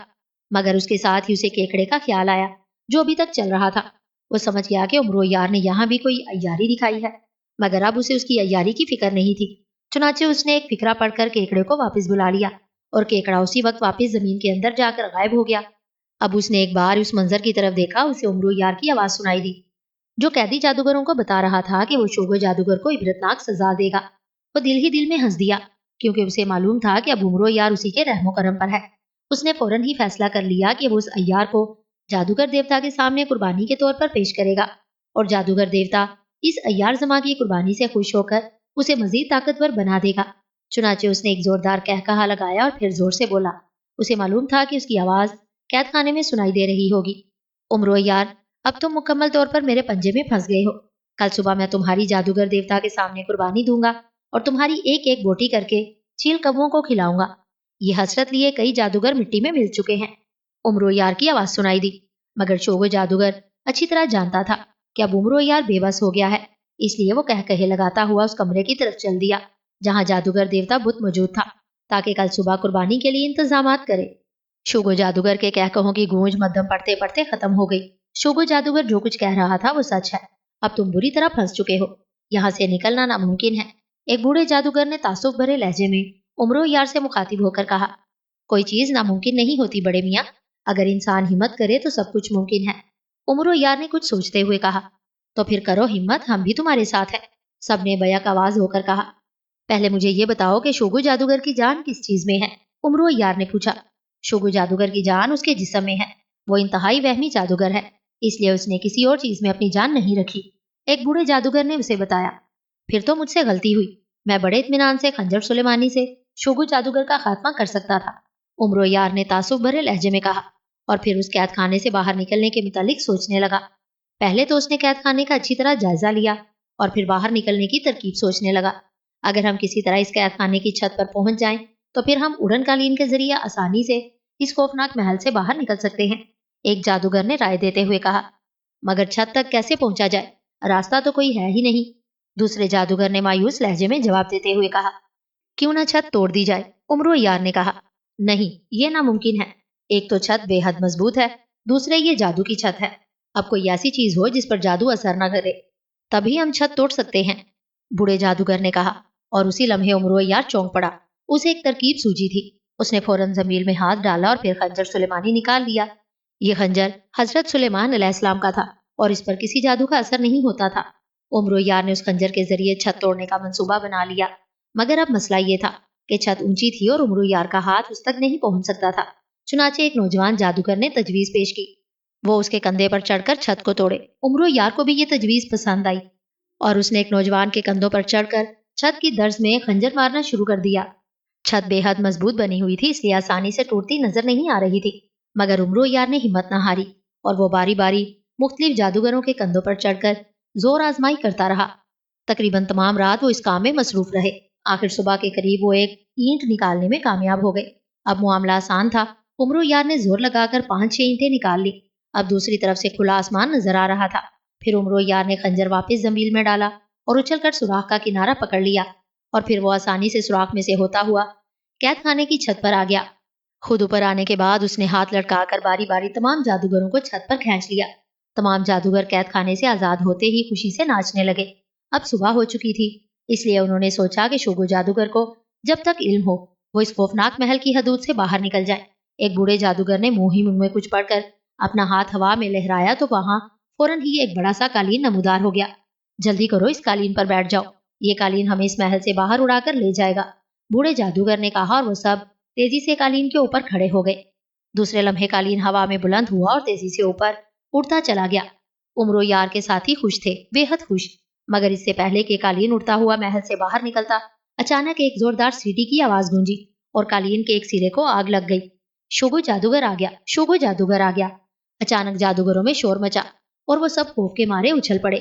[SPEAKER 1] مگر اس کے ساتھ ہی اسے کیکڑے کا خیال آیا جو ابھی تک چل رہا تھا۔ وہ سمجھ گیا کہ عمرو یار نے یہاں بھی کوئی عیاری دکھائی ہے، مگر اب اسے اس کی عیاری کی فکر نہیں تھی۔ چنانچہ اس نے ایک فکرہ پڑھ کر کیکڑے کو واپس بلا لیا، اور کیکڑا اسی وقت واپس زمین کے اندر جا کر غائب ہو گیا۔ اب اس نے ایک بار اس منظر کی طرف دیکھا، اسے عمرو یار کی آواز سنائی دی، جو قیدی جادوگروں کو بتا رہا تھا کہ وہ شوگو جادوگر کو عبرتناک سزا دے گا۔ وہ دل ہی دل میں ہنس دیا، کیونکہ اسے معلوم تھا کہ اب عمرو یار اسی کے رحم و کرم پر ہے۔ اس نے فوراً ہی فیصلہ کر لیا کہ وہ اس عیار کو جادوگر دیوتا کے سامنے قربانی کے طور پر پیش کرے گا، اور جادوگر دیوتا اس عیار زماں کی قربانی سے خوش ہو کر اسے مزید طاقتور بنا دے گا۔ چنانچہ اس نے ایک زوردار قہقہا لگایا اور پھر زور سے بولا۔ اسے معلوم تھا کہ اس کی آواز قید خانے میں سنائی دے رہی ہوگی۔ عمرو یار، اب تم مکمل طور پر میرے پنجے میں پھنس گئے ہو۔ کل صبح میں تمہاری جادوگر دیوتا کے سامنے قربانی دوں گا اور تمہاری ایک ایک بوٹی کر کے چیل کووں کو کھلاؤں گا۔ یہ حسرت لیے کئی جادوگر مٹی میں مل چکے ہیں۔ عمرو یار کی آواز سنائی دی، مگر شوگو جادوگر اچھی طرح جانتا تھا کہ اب عمرو یار بے بس ہو گیا ہے، اس لیے وہ قہقہے لگاتا ہوا اس کمرے کی طرف چل دیا جہاں جادوگر دیوتا بت موجود تھا، تاکہ کل صبح قربانی کے لیے انتظامات کرے۔ شوگو جادوگر کے قہقہوں کی گونج مدھم پڑتے پڑتے ختم ہو گئی۔ شوگو جادوگر جو کچھ کہہ رہا تھا وہ سچ ہے، اب تم بری طرح پھنس چکے ہو، یہاں سے نکلنا ناممکن ہے۔ ایک بوڑھے جادوگر نے تعصب بھرے لہجے میں عمرو یار سے مخاطب ہو کر کہا، کوئی چیز ناممکن نہیں ہوتی بڑے میاں، اگر انسان ہمت کرے تو سب کچھ ممکن ہے۔ عمرو یار نے کچھ سوچتے ہوئے کہا، تو پھر کرو ہمت، ہم بھی تمہارے ساتھ ہیں۔ سب نے بیک آواز ہو کر کہا۔ پہلے مجھے یہ بتاؤ کہ شوگو جادوگر کی جان کس چیز میں ہے؟ عمرو یار نے پوچھا۔ شوگو جادوگر کی جان اس کے جسم میں ہے، وہ انتہائی وہمی جادوگر ہے، اس لیے اس نے کسی اور چیز میں اپنی جان نہیں رکھی، ایک بوڑھے جادوگر نے اسے بتایا۔ پھر تو مجھ سے غلطی ہوئی، میں بڑے اطمینان سے خنجر سلیمانی سے شوگو جادوگر کا خاتمہ کر سکتا تھا، عمرو یار نے تعصب بھرے لہجے میں کہا، اور پھر اس قید خانے سے باہر نکلنے کے متعلق سوچنے لگا۔ پہلے تو اس نے قید خانے کا اچھی طرح جائزہ لیا اور پھر باہر نکلنے کی ترکیب سوچنے لگا۔ اگر ہم کسی طرح اس قید خانے کی چھت پر پہنچ جائیں تو پھر ہم اڑن قالین کے ذریعے آسانی سے اس خوفناک محل سے باہر نکل سکتے ہیں، ایک جادوگر نے رائے دیتے ہوئے کہا۔ مگر چھت تک کیسے پہنچا جائے؟ راستہ تو کوئی ہے ہی نہیں، دوسرے جادوگر نے مایوس لہجے میں جواب دیتے ہوئے کہا۔ کیوں نہ چھت توڑ دی جائے؟ عمرو یار نے کہا۔ نہیں، یہ ناممکن ہے، ایک تو چھت بے حد مضبوط ہے، دوسرے یہ جادو کی چھت ہے، اب کوئی ایسی چیز ہو جس پر جادو اثر نہ کرے، تبھی ہم چھت توڑ سکتے ہیں، بوڑھے جادوگر نے کہا۔ اور اسی لمحے عمرو یار چونک پڑا، اسے ایک ترکیب سوجی تھی، اس نے فوراً زمین میں ہاتھ ڈالا اور پھر خنجر سلیمانی نکال لیا۔ یہ خنجر حضرت سلیمان علیہ السلام کا تھا اور اس پر کسی جادو کا اثر نہیں ہوتا تھا۔ عمرو یار نے اس خنجر کے ذریعے چھت توڑنے کا منصوبہ بنا لیا، مگر اب مسئلہ یہ تھا کہ چھت اونچی تھی اور عمرو یار کا ہاتھ اس تک نہیں پہنچ سکتا تھا۔ چنانچہ ایک نوجوان جادوگر نے تجویز پیش کی۔ وہ اس کے کندھے پر چڑھ کر چھت کو توڑے۔ عمرو یار کو بھی یہ تجویز پسند آئی اور اس نے ایک نوجوان کے کندھوں پر چڑھ کر چھت کی درز میں خنجر مارنا شروع کر دیا۔ چھت بے حد مضبوط بنی ہوئی تھی، اس لیے آسانی سے ٹوٹتی نظر نہیں آ رہی تھی، مگر عمرو یار نے ہمت نہ ہاری اور وہ باری باری مختلف جادوگروں کے کندھوں پر چڑھ کر زور آزمائی کرتا رہا۔ تقریباً تمام رات وہ اس کام میں مصروف رہے۔ آخر صبح کے قریب وہ ایک اینٹ نکالنے میں کامیاب ہو گئے۔ اب معاملہ آسان تھا۔ عمرو یار نے زور لگا کر 5-6 اینٹیں نکال لی۔ اب دوسری طرف سے کھلا آسمان نظر آ رہا تھا۔ پھر عمرو یار نے خنجر واپس زنبیل میں ڈالا اور اچھل کر سوراخ کا کنارہ پکڑ لیا، اور پھر وہ آسانی سے سوراخ میں سے ہوتا ہوا قید خانے کی چھت پر آ گیا۔ خود اوپر آنے کے بعد اس نے ہاتھ لٹکا کر باری باری تمام جادوگروں کو چھت پر کھینچ لیا۔ تمام جادوگر قید خانے سے آزاد ہوتے ہی خوشی سے ناچنے لگے۔ اب صبح ہو چکی تھی، اس لیے انہوں نے سوچا کہ شوگو جادوگر کو جب تک علم ہو وہ اس خوفناک محل کی حدود سے باہر نکل جائے۔ ایک بوڑھے جادوگر نے منہ ہی منہ میں کچھ پڑھ کر اپنا ہاتھ ہوا میں لہرایا تو وہاں فوراً ہی ایک بڑا سا قالین نمودار ہو گیا۔ جلدی کرو، اس قالین پر بیٹھ جاؤ، یہ قالین ہمیں اس محل سے باہر اڑا کر لے جائے گا، بوڑھے جادوگر نے کہا، اور وہ سب تیزی سے قالین کے اوپر کھڑے ہو گئے۔ دوسرے لمحے قالین ہوا میں بلند ہوا اور تیزی سے اوپر اڑتا چلا گیا۔ عمرو یار کے ساتھی خوش تھے، بے حد خوش، مگر اس سے پہلے کہ قالین اڑتا ہوا محل سے باہر نکلتا، اچانک ایک زوردار سیٹی کی آواز گونجی اور قالین کے ایک سرے کو آگ لگ گئی۔ شوگو جادوگر آ گیا، شوگو جادوگر آ گیا۔ اچانک جادوگروں میں شور مچا اور وہ سب خوف کے مارے اچھل پڑے۔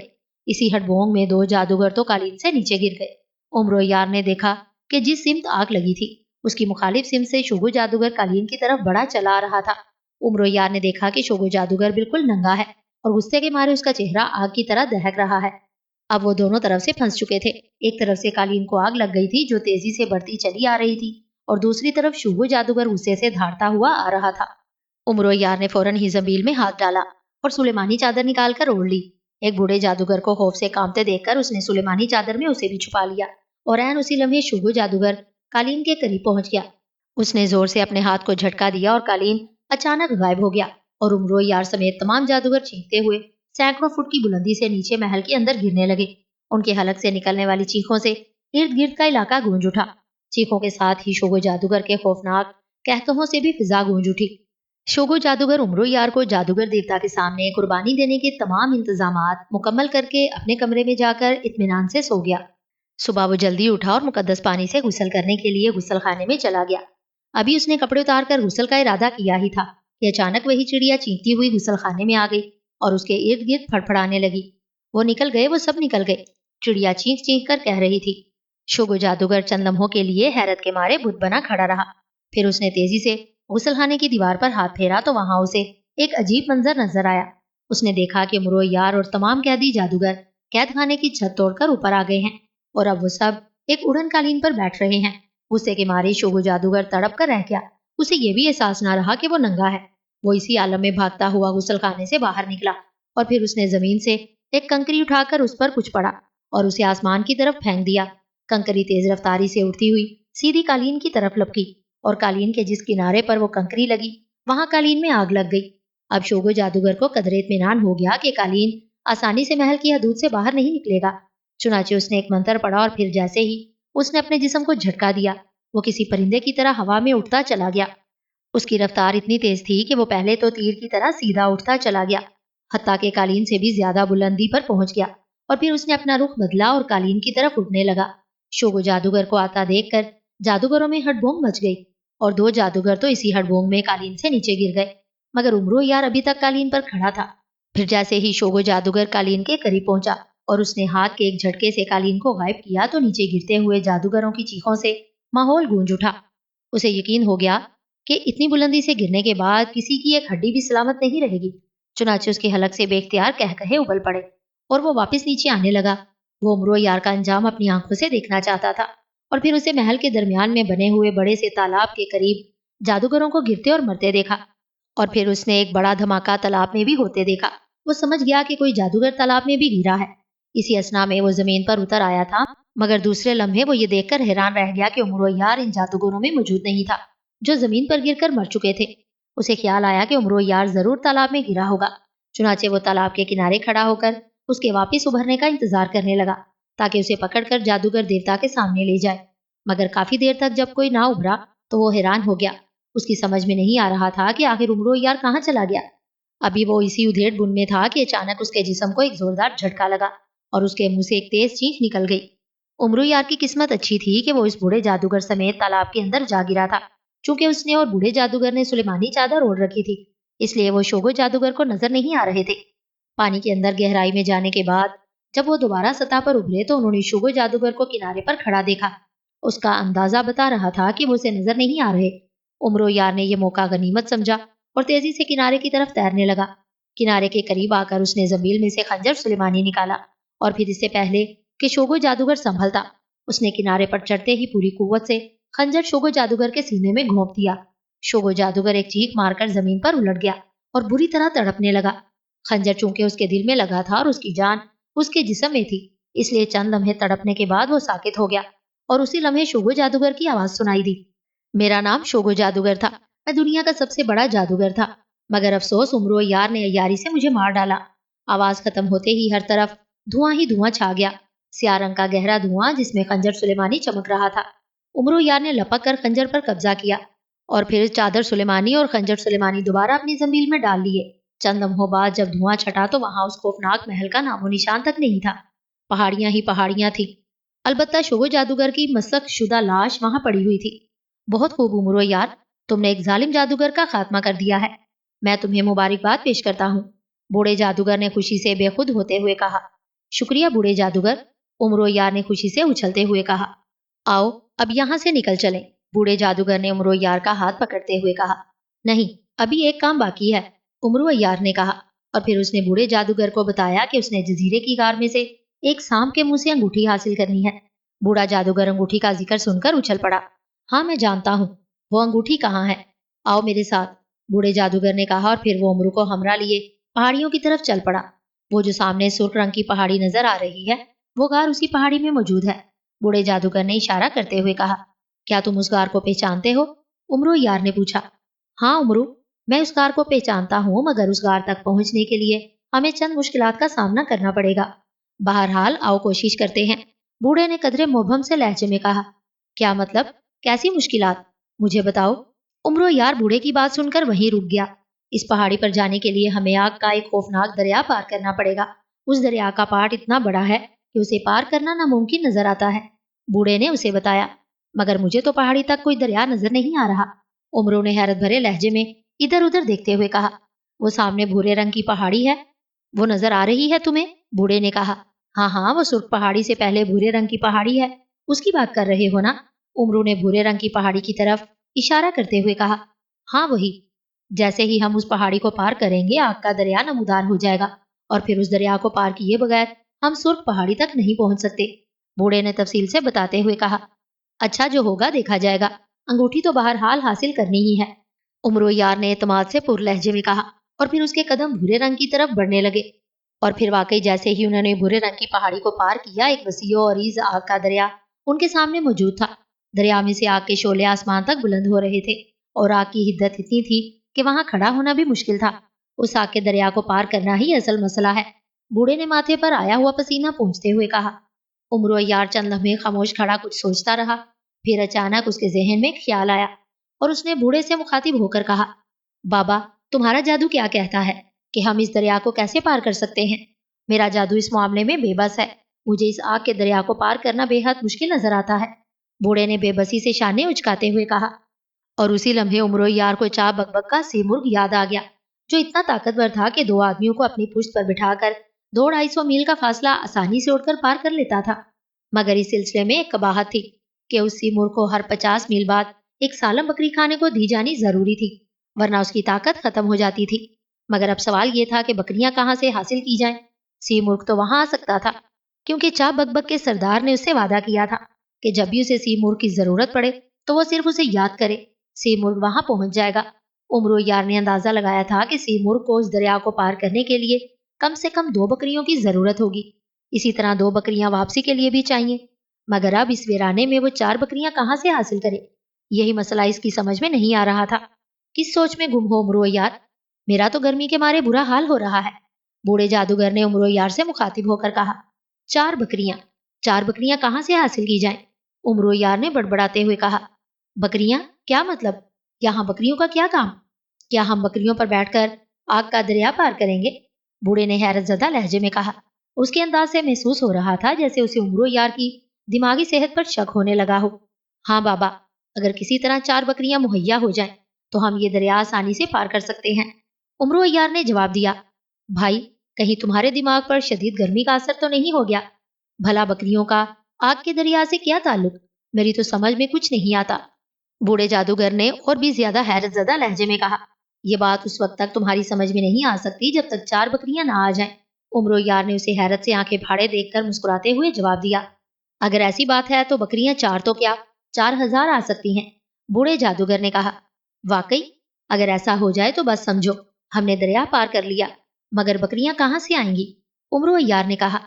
[SPEAKER 1] اسی ہٹ بونگ میں 2 جادوگر تو قالین سے نیچے گر گئے۔ عمرو یار نے دیکھا کہ جس سمت آگ لگی تھی اس کی مخالف سمت سے شوگو جادوگر قالین کی طرف بڑا چلا آ رہا تھا۔ عمرو یار نے دیکھا کہ شوگو جادوگر بالکل ننگا ہے اور غصے کے مارے اس کا چہرہ آگ کی طرح دہک رہا ہے۔ اب وہ دونوں طرف سے پھنس چکے تھے۔ ایک طرف سے قالین کو آگ لگ گئی تھی جو تیزی سے بڑھتی چلی آ رہی تھی، اور دوسری طرف شوگو جادوگر غصے سے دھاڑتا ہوا آ رہا تھا۔ عمرو یار نے فوراً ہی زنبیل میں ہاتھ ڈالا اور سلیمانی چادر نکال کر اوڑھ لی۔ ایک بوڑھے جادوگر کو خوف سے کانپتے دیکھ کر اس نے سلیمانی چادر میں اسے بھی چھپا لیا، اور عین اسی لمحے شوگو جادوگر قالین کے قریب پہنچ گیا۔ اس نے زور سے اپنے ہاتھ کو جھٹکا دیا اور قالین اچانک غائب ہو گیا، اور عمرو یار سمیت تمام جادوگر چیختے ہوئے سینکڑوں فٹ کی بلندی سے نیچے محل کے اندر گرنے لگے۔ ان کے حلق سے نکلنے والی چیخوں سے ارد گرد کا علاقہ گونج اٹھا۔ چیخوں کے ساتھ ہی شوگو جادوگر کے خوفناک قہقہوں سے بھی فضا گونج اٹھی۔ شوگو جادوگر عمرو یار کو جادوگر دیوتا کے سامنے قربانی دینے کے تمام انتظامات مکمل کر کے اپنے کمرے میں جا کر اطمینان سے سو گیا۔ صبح وہ جلدی اٹھا اور مقدس پانی سے غسل کرنے کے لیے غسل خانے میں چلا گیا۔ ابھی اس نے کپڑے اتار کر غسل کا ارادہ کیا ہی تھا کہ اچانک وہی چڑیا چیختی ہوئی غسل خانے میں آ گئی اور اس کے ارد گرد پھڑپھڑانے لگی۔ وہ نکل گئے، وہ سب نکل گئے۔ چڑیا چیخ چیخ کر کہہ رہی تھی۔ شوگو جادوگر چند لمحوں کے لیے حیرت کے مارے بت بنا کھڑا رہا، پھر اس نے تیزی سے غسل خانے کی دیوار پر ہاتھ پھیرا تو وہاں اسے ایک عجیب منظر نظر آیا۔ اس نے دیکھا کہ عمرو یار اور تمام قیدی جادوگر قید خانے کی چھت توڑ کر اوپر آ گئے ہیں، اور اب وہ سب ایک اڑن قالین پر بیٹھ رہے ہیں۔ غصے کے مارے شوگو جادوگر تڑپ کر رہ گیا۔ اسے یہ بھی احساس نہ رہا کہ وہ ننگا ہے۔ وہ اسی عالم میں بھاگتا ہوا غسل خانے سے باہر نکلا، اور پھر اس نے زمین سے ایک کنکری اٹھا کر اس پر کچھ پڑا اور اسے آسمان کی طرف پھینک دیا۔ کنکری تیز رفتاری سے اڑتی ہوئی سیدھی قالین کی طرف لپکی، اور قالین کے جس کنارے پر وہ کنکری لگی وہاں قالین میں آگ لگ گئی۔ اب شوگو جادوگر کو قدرے اطمینان ہو گیا کہ قالین آسانی سے محل کی حدود سے باہر نہیں نکلے گا۔ چنانچہ اس نے ایک منتر پڑھا اور پھر جیسے ہی اس نے اپنے جسم کو جھٹکا دیا، وہ کسی پرندے کی طرح ہوا میں اٹھتا چلا گیا۔ اس کی رفتار اتنی تیز تھی کہ وہ پہلے تو تیر کی طرح سیدھا اٹھتا چلا گیا، حتیٰ کہ قالین سے بھی زیادہ بلندی پر پہنچ گیا، اور پھر اس نے اپنا رخ بدلا اور قالین کی طرف اڑنے لگا۔ شوگو جادوگر کو آتا دیکھ کر جادوگروں میں ہٹ بونگ مچ گئی، اور 2 جادوگر تو اسی ہٹ بونگ میں قالین سے نیچے گر گئے، مگر عمرو یار ابھی تک قالین پر کھڑا تھا۔ پھر جیسے ہی شوگو جادوگر قالین کے قریب پہنچا اور اس نے ہاتھ کے ایک جھٹکے سے قالین کو غائب کیا تو نیچے گرتے ہوئے جادوگروں کی چیخوں سے ماحول گونج اٹھا۔ اسے یقین ہو گیا کہ اتنی بلندی سے گرنے کے بعد کسی کی ایک ہڈی بھی سلامت نہیں رہے گی۔ چنانچہ اس کے حلق سے بے اختیار قہقہے ابل پڑے اور وہ واپس نیچے آنے لگا۔ وہ عمرو یار کا انجام اپنی آنکھوں سے دیکھنا چاہتا تھا، اور پھر اسے محل کے درمیان میں بنے ہوئے بڑے سے تالاب کے قریب جادوگروں کو گرتے اور مرتے دیکھا، اور پھر اس نے ایک بڑا دھماکہ تالاب میں بھی ہوتے دیکھا۔ وہ سمجھ گیا کہ کوئی جادوگر تالاب میں بھی گرا ہے۔ اسی اثنا میں وہ زمین پر اتر آیا تھا، مگر دوسرے لمحے وہ یہ دیکھ کر حیران رہ گیا کہ عمرو یار ان جادوگروں میں موجود نہیں تھا جو زمین پر گر کر مر چکے تھے۔ اسے خیال آیا کہ عمرو یار ضرور تالاب میں گرا ہوگا، چنانچہ وہ تالاب کے کنارے کھڑا ہو کر اس کے واپس ابھرنے کا انتظار کرنے لگا تاکہ اسے پکڑ کر جادوگر دیوتا کے سامنے لے جائے، مگر کافی دیر تک جب کوئی نہ ابھرا تو وہ حیران ہو گیا۔ اس کی سمجھ میں نہیں آ رہا تھا کہ آخر عمرو یار کہاں چلا گیا۔ ابھی وہ اسی ادھیڑ بن میں تھا کہ اچانک اس کے جسم کو ایک زوردار جھٹکا لگا اور اس کے منہ سے ایک تیز چیخ نکل گئی۔ امرو یار کی قسمت اچھی تھی کہ وہ اس بوڑھے جادوگر سمیت تالاب کے اندر جا گرا تھا۔ چونکہ اس نے اور بوڑھے جادوگر نے سلیمانی چادر اوڑھ رکھی تھی، اس لیے وہ شوگو جادوگر کو نظر نہیں آ رہے تھے۔ پانی کے اندر گہرائی میں جانے کے بعد جب وہ دوبارہ سطح پر ابھرے تو انہوں نے شوگو جادوگر کو کنارے پر کھڑا دیکھا۔ اس کا اندازہ بتا رہا تھا کہ وہ اسے نظر نہیں آ رہے۔ امرو یار نے یہ موقع غنیمت سمجھا اور تیزی سے کنارے کی طرف تیرنے لگا۔ کنارے کے قریب آ کر اس نے زنبیل میں سے خنجر سلیمانی نکالا اور پھر اس سے پہلے کہ شوگو جادوگر سنبھلتا، اس نے کنارے پر چڑھتے ہی پوری قوت سے خنجر شوگو جادوگر کے سینے میں گھونپ دیا۔ شوگو جادوگر ایک چیخ مار کر زمین پر الٹ گیا اور بری طرح تڑپنے لگا۔ خنجر چونکہ اس کے دل میں لگا تھا اور اس کی جان اس کے جسم میں تھی، اس لیے چند لمحے تڑپنے کے بعد وہ ساکت ہو گیا اور اسی لمحے شوگو جادوگر کی آواز سنائی دی۔ میرا نام شوگو جادوگر تھا، میں دنیا کا سب سے بڑا جادوگر تھا، مگر افسوس امرو یار نے عیاری سے مجھے مار ڈالا۔ آواز ختم ہوتے ہی ہر طرف دھواں ہی دھواں چھا گیا، سیاہ رنگ کا گہرا دھواں جس میں خنجر سلیمانی چمک رہا تھا۔ امرو یار نے لپک کر خنجر پر قبضہ کیا اور پھر چادر سلیمانی اور خنجر سلیمانی دوبارہ اپنی زنبیل میں ڈال لیے۔ چند لمحوں بعد جب دھواں چھٹا تو وہاں اس خوفناک محل کا نام و نشان تک نہیں تھا، پہاڑیاں ہی پہاڑیاں تھی۔ البتہ شوگو جادوگر کی مسخ شدہ لاش وہاں پڑی ہوئی تھی۔ بہت خوب امرو یار، تم نے ایک ظالم جادوگر کا خاتمہ کر دیا ہے، میں تمہیں مبارکباد پیش کرتا ہوں، بوڑھے جادوگر نے خوشی سے بے خود ہوتے ہوئے کہا۔ شکریہ بوڑھے جادوگر، امرو یار نے خوشی سے اچھلتے ہوئے کہا۔ آؤ اب یہاں سے نکل چلیں، بوڑھے جادوگر نے امرو یار کا ہاتھ پکڑتے ہوئے کہا۔ نہیں، ابھی ایک کام باقی ہے، امرو یار نے کہا، اور پھر اس نے بوڑھے جادوگر کو بتایا کہ اس نے جزیرے کی غار میں سے ایک سانپ کے منہ سے انگوٹھی حاصل کرنی ہے۔ بوڑھا جادوگر انگوٹھی کا ذکر سن کر اچھل پڑا۔ ہاں میں جانتا ہوں، وہ انگوٹھی کہاں ہے، آؤ میرے ساتھ، بوڑھے جادوگر نے کہا، اور پھر وہ امرو کو ہمراہ لیے پہاڑیوں کی طرف چل پڑا۔ وہ جو سامنے سرخ رنگ کی پہاڑی نظر آ رہی ہے وہ غار اسی پہاڑی میں موجود ہے، بوڑھے جادوگر نے اشارہ کرتے ہوئے کہا۔ کیا تم اس غار کو پہچانتے ہو، امرو یار نے پوچھا۔ ہاں امرو، میں اس غار کو پہچانتا ہوں، مگر اس غار تک پہنچنے کے لیے ہمیں چند مشکلات کا سامنا کرنا پڑے گا۔ بہرحال آؤ کوشش کرتے ہیں، بوڑھے نے قدرے مبہم سے لہجے میں کہا۔ کیا مطلب، کیسی مشکلات، مجھے بتاؤ۔ امرو یار بوڑھے کی بات سن کر وہیں رک گیا۔ اس پہاڑی پر جانے کے لیے ہمیں آگ کا ایک خوفناک دریا پار کرنا پڑے گا، اس دریا کا پاٹ اتنا بڑا ہے کہ اسے پار کرنا ناممکن نظر آتا ہے، بوڑھے نے اسے بتایا۔ مگر مجھے تو پہاڑی تک کوئی دریا نظر نہیں آ رہا، امرو نے حیرت بھرے لہجے میں ادھر ادھر دیکھتے ہوئے کہا۔ وہ سامنے بھورے رنگ کی پہاڑی ہے، وہ نظر آ رہی ہے تمہیں، بوڑھے نے کہا۔ ہاں ہاں، وہ سرخ پہاڑی سے پہلے بھورے رنگ کی پہاڑی ہے، اس کی بات کر رہے ہو نا، امرو نے بھورے رنگ کی پہاڑی کی طرف اشارہ کرتے ہوئے کہا۔ ہاں وہی، جیسے ہی ہم اس پہاڑی کو پار کریں گے آگ کا دریا نمودار ہو جائے گا، اور پھر اس دریا کو پار کیے بغیر ہم سرخ پہاڑی تک نہیں پہنچ سکتے، بوڑھے نے تفصیل سے بتاتے ہوئے کہا۔ اچھا جو ہوگا دیکھا جائے گا، انگوٹھی تو بہرحال حاصل کرنی ہی ہے، امرو یار نے اعتماد سے پر لہجے میں کہا، اور پھر اس کے قدم بھورے رنگ کی طرف بڑھنے لگے، اور پھر واقعی جیسے ہی انہوں نے بھورے رنگ کی پہاڑی کو پار کیا ایک وسیع اور عریض آگ کا دریا ان کے سامنے موجود تھا۔ دریا میں سے آگ کے شعلے آسمان تک بلند ہو رہے تھے اور آگ کی حدت اتنی تھی کہ وہاں کھڑا ہونا بھی مشکل تھا، اس آگ کے دریا کو پار کرنا ہی اصل مسئلہ ہے، بوڑھے نے ماتھے پر آیا ہوا پسینہ پونچھتے ہوئے کہا۔ امرو یار چند لمحے خاموش کھڑا کچھ سوچتا رہا، پھر اچانک اس کے ذہن میں خیال آیا اور اس نے بوڑھے سے مخاطب ہو کر کہا۔ بابا، تمہارا جادو کیا کہتا ہے کہ ہم اس دریا کو کیسے پار کر سکتے ہیں؟ میرا جادو اس معاملے میں بے بس ہے، مجھے اس آگ کے دریا کو پار کرنا بے حد مشکل نظر آتا ہے، بوڑھے نے بے بسی سے شانے اچکاتے ہوئے کہا۔ اور اسی لمحے امرو یار کو چاہ بک بک کا سی مرغ یاد آ گیا، جو اتنا طاقتور تھا کہ دو آدمیوں کو اپنی پشت پر بٹھا کر 200-250 میل کا فاصلہ آسانی سے اڑ کر پار کر لیتا تھا۔ مگر اس سلسلے میں ایک قباحت تھی کہ اس سی مرغ کو ہر 50 میل بعد ایک سالم بکری کھانے کو دی جانی ضروری تھی، ورنہ اس کی طاقت ختم ہو جاتی تھی۔ مگر اب سوال یہ تھا کہ بکریاں کہاں سے حاصل کی جائیں؟ سی مرغ تو وہاں آ سکتا تھا، کیونکہ چاہ بک بک کے سردار نے اس سے وعدہ کیا تھا کہ جب بھی اسے سی مرغ کی ضرورت پڑے تو وہ صرف اسے یاد کرے، سی مرغ وہاں پہنچ جائے گا۔ امرو یار نے اندازہ لگایا تھا کہ سی مرغ کو اس دریا کو پار کرنے کے لیے کم سے کم 2 بکریوں کی ضرورت ہوگی، اسی طرح 2 بکریاں واپسی کے لیے بھی چاہیے، مگر اب اس ویرانے میں وہ 4 بکریاں کہاں سے حاصل کرے؟ یہی مسئلہ اس کی سمجھ میں نہیں آ رہا تھا۔ کس سوچ میں گم ہو امرو یار؟ میرا تو گرمی کے مارے برا حال ہو رہا ہے، بوڑھے جادوگر نے امرو یار سے مخاطب ہو کر کہا۔ 4 بکریاں کہاں سے حاصل کی جائیں؟ امرو یار نے بڑبڑاتے ہوئے کہا۔ بکریاں؟ کیا مطلب؟ یہاں بکریوں کا کیا کام؟ کیا ہم بکریوں پر بیٹھ کر آگ کا دریا پار کریں گے؟ بوڑھے نے حیرت زدہ لہجے میں کہا۔ اس کے انداز سے محسوس ہو رہا تھا جیسے اسے عمرو یار کی دماغی صحت پر شک ہونے لگا ہو۔ ہاں بابا، اگر کسی طرح 4 بکریاں مہیا ہو جائیں تو ہم یہ دریا آسانی سے پار کر سکتے ہیں، عمرو یار نے جواب دیا۔ بھائی، کہیں تمہارے دماغ پر شدید گرمی کا اثر تو نہیں ہو گیا؟ بھلا بکریوں کا آگ کے دریا سے کیا تعلق؟ میری تو سمجھ میں کچھ نہیں آتا، بوڑھے جادوگر نے اور بھی زیادہ حیرت زدہ لہجے میں کہا۔ یہ بات اس وقت تک تمہاری سمجھ میں نہیں آ سکتی جب تک 4 بکریاں نہ آ جائیں، عمرو یار نے اسے حیرت سے آنکھیں پھاڑے دیکھ کر مسکراتے ہوئے جواب دیا۔ اگر ایسی بات ہے تو بکریاں 4 تو کیا 4000 آ سکتی ہیں، بوڑھے جادوگر نے کہا۔ واقعی؟ اگر ایسا ہو جائے تو بس سمجھو ہم نے دریا پار کر لیا، مگر بکریاں کہاں سے آئیں گی؟ عمرو یار نے کہا۔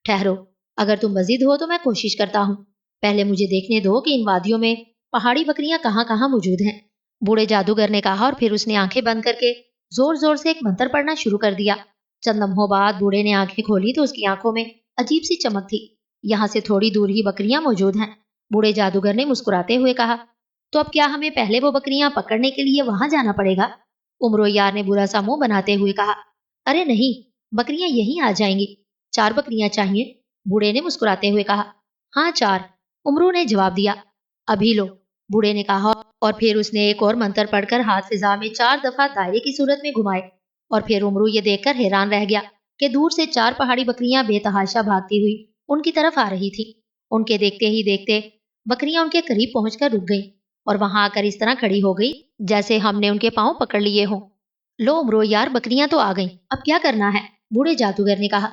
[SPEAKER 1] ٹھہرو، اگر تم مزید ہو تو میں کوشش کرتا ہوں، پہلے مجھے دیکھنے دو کہ ان وادیوں میں پہاڑی بکریاں کہاں کہاں موجود ہیں، بوڑھے جادوگر نے کہا، اور پھر اس نے آنکھیں بند کر کے زور زور سے ایک منتر پڑھنا شروع کر دیا۔ چند لمحوں بعد بوڑھے نے آنکھیں کھولی تو اس کی آنکھوں میں عجیب سی چمک تھی۔ یہاں سے تھوڑی دور ہی بکریاں موجود ہیں، بوڑھے جادوگر نے مسکراتے ہوئے کہا۔ تو اب کیا ہمیں پہلے وہ بکریاں پکڑنے کے لیے وہاں جانا پڑے گا؟ عمرو یار نے برا سا منہ بناتے ہوئے کہا۔ ارے نہیں، بکریاں یہیں آ جائیں گی۔ 4 بکریاں چاہیے، بوڑھے نے مسکراتے ہوئے کہا۔ ہاں 4، عمرو نے جواب دیا۔ ابھی لو، بوڑھے نے کہا، اور پھر اس نے ایک اور منتر پڑھ کر ہاتھ فضا میں 4 دفعہ دائرے کی صورت میں گھمائے، اور پھر عمرو یہ دیکھ کر حیران رہ گیا کہ دور سے 4 پہاڑی بکریاں بے تحاشا بھاگتی ہوئی ان کی طرف آ رہی تھی۔ ان کے دیکھتے ہی دیکھتے بکریاں ان کے قریب پہنچ کر رک گئیں اور وہاں آ کر اس طرح کھڑی ہو گئی جیسے ہم نے ان کے پاؤں پکڑ لیے ہوں۔ لو عمرو یار، بکریاں تو آ گئیں، اب کیا کرنا ہے؟ بوڑھے جادوگر نے کہا۔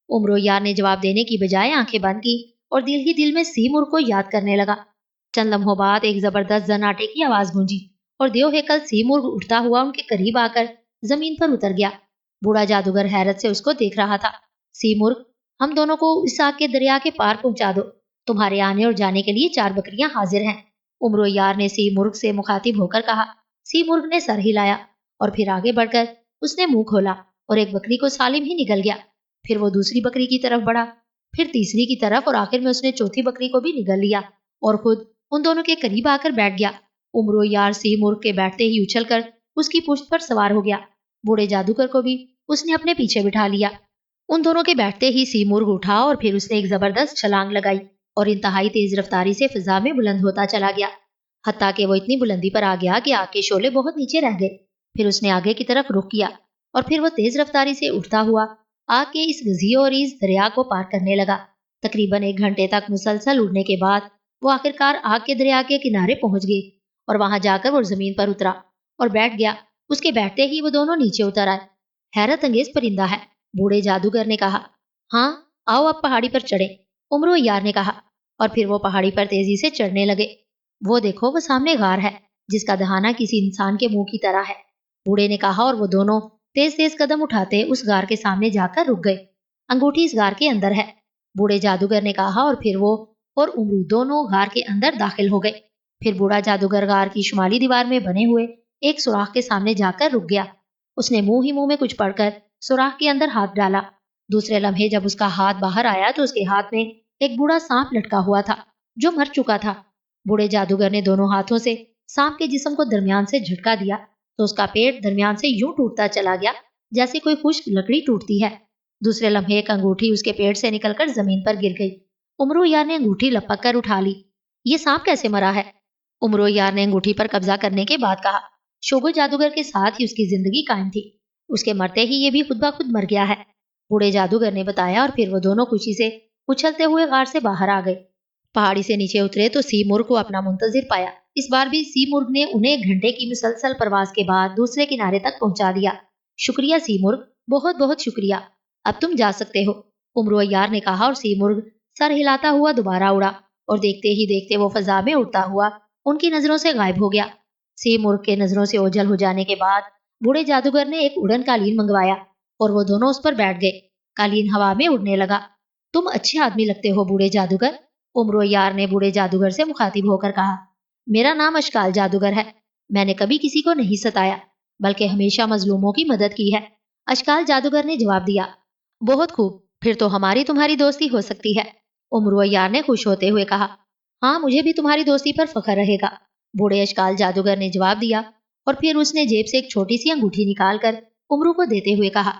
[SPEAKER 1] عمرو یار نے جواب دینے کی بجائے آنکھیں بند کی اور دل ہی دل میں سیمور کو یاد کرنے لگا۔ چند لمحوں بعد ایک زبردست زناٹے کی آواز گونجی اور دیو ہیکل سیمور اٹھتا ہوا ان کے قریب آ کر زمین پر اتر گیا۔ بوڑھا جادوگر حیرت سے اس کو دیکھ رہا تھا۔ سیمور، ہم دونوں کو اس آگ کے دریا کے پار پہنچا دو، تمہارے آنے اور جانے کے لیے 4 بکریاں حاضر ہیں، عمرو یار نے سی مرغ سے مخاطب ہو کر کہا۔ سی مرغ نے سر ہلایا اور پھر آگے بڑھ کر اس نے منہ کھولا اور ایک بکری کو سالم ہی نگل گیا۔ پھر وہ دوسری بکری کی طرف بڑھا، پھر تیسری کی طرف، اور آخر میں اس نے چوتھی بکری کو بھی نگل لیا اور خود ان دونوں کے قریب آ کر بیٹھ گیا۔ عمرو یار سی مرغ کے بیٹھتے ہی اچھل کر اس کی پشت پر سوار ہو گیا۔ بوڑھے جادوگر کو بھی اس نے اپنے پیچھے بٹھا لیا۔ ان دونوں کے بیٹھتے ہی سی مرغ اٹھا اور پھر اس نے ایک زبردست چھلانگ لگائی اور انتہائی تیز رفتاری سے فضا میں بلند ہوتا چلا گیا، حتیٰ کہ وہ اتنی بلندی پر آ گیا کہ آگ کے شعلے بہت نیچے رہ گئے۔ پھر اس نے آگے کی طرف رخ کیا اور پھر وہ تیز رفتاری سے اٹھتا ہوا آگ کے اس وسیع اور اس دریا کو پار کرنے لگا۔ تقریباً 1 گھنٹے تک مسلسل اڑنے کے بعد وہ آخرکار آگ کے دریا کے کنارے پہنچ گئے اور وہاں جا کر وہ زمین پر اترا اور بیٹھ گیا۔ اس کے بیٹھتے ہی وہ دونوں نیچے اتر آئے۔ حیرت انگیز پرندہ ہے، بوڑھے جادوگر نے کہا۔ ہاں، آؤ اب پہاڑی پر چڑھیں، عمرو یار نے کہا، اور پھر وہ پہاڑی پر تیزی سے چڑھنے لگے۔ وہ دیکھو، وہ سامنے غار ہے جس کا دہانہ کسی انسان کے منہ کی طرح ہے، بوڑھے نے کہا، اور وہ دونوں تیز تیز قدم اٹھاتے اس غار کے سامنے جا کر رک گئے۔ انگوٹھی اس غار کے اندر ہے، بوڑھے جادوگر نے کہا، اور پھر وہ اور عمرو دونوں غار کے اندر داخل ہو گئے۔ پھر بوڑھا جادوگر غار کی شمالی دیوار میں بنے ہوئے ایک سوراخ کے سامنے جا کر رک گیا۔ اس نے منہ ہی منہ میں کچھ پڑھ کر سوراخ کے اندر ہاتھ ڈالا۔ دوسرے لمحے جب اس کا ہاتھ باہر آیا تو اس کے ہاتھ میں ایک بوڑھا سانپ لٹکا ہوا تھا جو مر چکا تھا۔ بوڑھے جادوگر نے دونوں ہاتھوں سے سانپ کے جسم کو درمیان سے جھٹکا دیا تو اس کا پیٹ درمیان سے یوں ٹوٹتا چلا گیا جیسے کوئی خشک لکڑی ٹوٹتی ہے۔ دوسرے لمحے ایک انگوٹھی اس کے پیٹ سے نکل کر زمین پر گر گئی۔ عمرو یار نے انگوٹھی لپک کر اٹھا لی۔ یہ سانپ کیسے مرا ہے؟ عمرو یار نے انگوٹھی پر قبضہ کرنے کے بعد کہا۔ شوگو جادوگر کے ساتھ ہی اس کی زندگی قائم تھی، اس کے مرتے ہی یہ بھی خود بخود مر گیا ہے، بوڑھے جادوگر نے بتایا، اور پھر وہ دونوں خوشی سے اچھلتے ہوئے غار سے باہر آ گئے۔ پہاڑی سے نیچے اترے تو سی مرغ کو اپنا منتظر پایا۔ اس بار بھی سی مرغ نے انہیں 1 گھنٹے کی مسلسل پرواز کے بعد دوسرے کنارے تک پہنچا دیا۔ شکریہ سی مرغ، بہت بہت شکریہ، اب تم جا سکتے ہو، عمرو یار نے کہا، اور سی مرغ سر ہلاتا ہوا دوبارہ اڑا اور دیکھتے ہی دیکھتے وہ فضا میں اڑتا ہوا ان کی نظروں سے غائب ہو گیا۔ سی مرغ کے نظروں سے اوجھل ہو جانے کے بعد بوڑھے جادوگر نے ایک اڑن قالین منگوایا اور وہ دونوں اس پر بیٹھ گئے۔ قالین ہوا میں اڑنے لگا۔ تم اچھے آدمی لگتے ہو بوڑھے جادوگر، عمرو یار نے بوڑھے جادوگر سے مخاطب ہو کر کہا۔ میرا نام اشکال جادوگر ہے، میں نے کبھی کسی کو نہیں ستایا بلکہ ہمیشہ مظلوموں کی مدد کی ہے، اشکال جادوگر نے جواب دیا۔ بہت خوب، پھر تو ہماری تمہاری دوستی ہو سکتی ہے، عمرو یار نے خوش ہوتے ہوئے کہا۔ ہاں، مجھے بھی تمہاری دوستی پر فخر رہے گا، بوڑھے اشکال جادوگر نے جواب دیا، اور پھر اس نے جیب سے ایک چھوٹی سی انگوٹھی نکال کر امرو کو دیتے ہوئے کہا،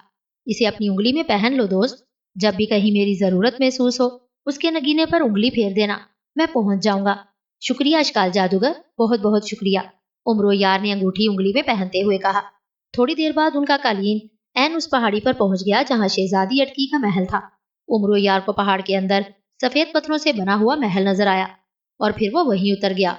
[SPEAKER 1] اسے اپنی انگلی میں پہن لو دوست، جب بھی کہیں میری ضرورت محسوس ہو اس کے نگینے پر انگلی پھیر دینا، میں پہنچ جاؤں گا۔ شکریہ اشکال جادوگر، بہت بہت شکریہ، امرو یار نے انگوٹھی انگلی میں پہنتے ہوئے کہا۔ تھوڑی دیر بعد ان کا قالین عین اس پہاڑی پر پہنچ گیا جہاں شہزادی اٹکی کا محل تھا۔ امرو یار کو پہاڑ کے اندر سفید پتھروں سے بنا ہوا محل نظر آیا اور پھر وہ وہیں اتر گیا۔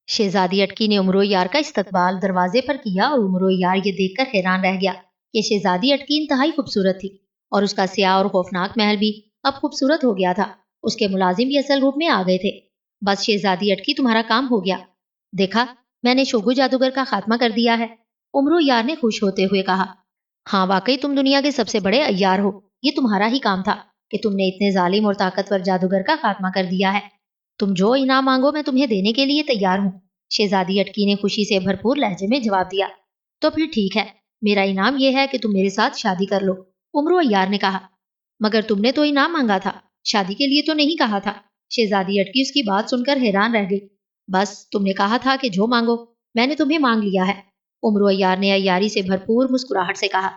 [SPEAKER 1] شہزادی اٹکی نے امرو یار کا استقبال دروازے پر کیا اور امرو یار یہ دیکھ کر حیران رہ گیا کہ شہزادی اٹکی انتہائی خوبصورت تھی اور اس کا سیاہ اور خوفناک محل بھی اب خوبصورت ہو گیا تھا۔ اس کے ملازم بھی اصل روپ میں آ گئے تھے۔ بس شہزادی اٹکی، تمہارا کام ہو گیا، دیکھا میں نے شوگو جادوگر کا خاتمہ کر دیا ہے، امرو یار نے خوش ہوتے ہوئے کہا۔ ہاں واقعی تم دنیا کے سب سے بڑے عیار ہو، یہ تمہارا ہی کام تھا کہ تم نے اتنے ظالم اور طاقتور جادوگر کا خاتمہ کر دیا ہے۔ تم جو انعام مانگو میں تمہیں دینے کے لیے تیار ہوں، شہزادی اٹکی نے خوشی سے بھرپور لہجے میں جواب دیا۔ تو پھر ٹھیک ہے، میرا انعام یہ ہے کہ تم میرے ساتھ شادی کر لو، امرو یار نے کہا۔ مگر تم نے تو انعام مانگا تھا، شادی کے لیے تو نہیں کہا تھا۔ شہزادی اٹکی اس کی بات سن کر حیران رہ گئی۔ بس تم نے کہا تھا کہ جو مانگو، میں نے تمہیں مانگ لیا ہے، امرو یار نے عیاری سے بھرپور مسکراہٹ سے کہا۔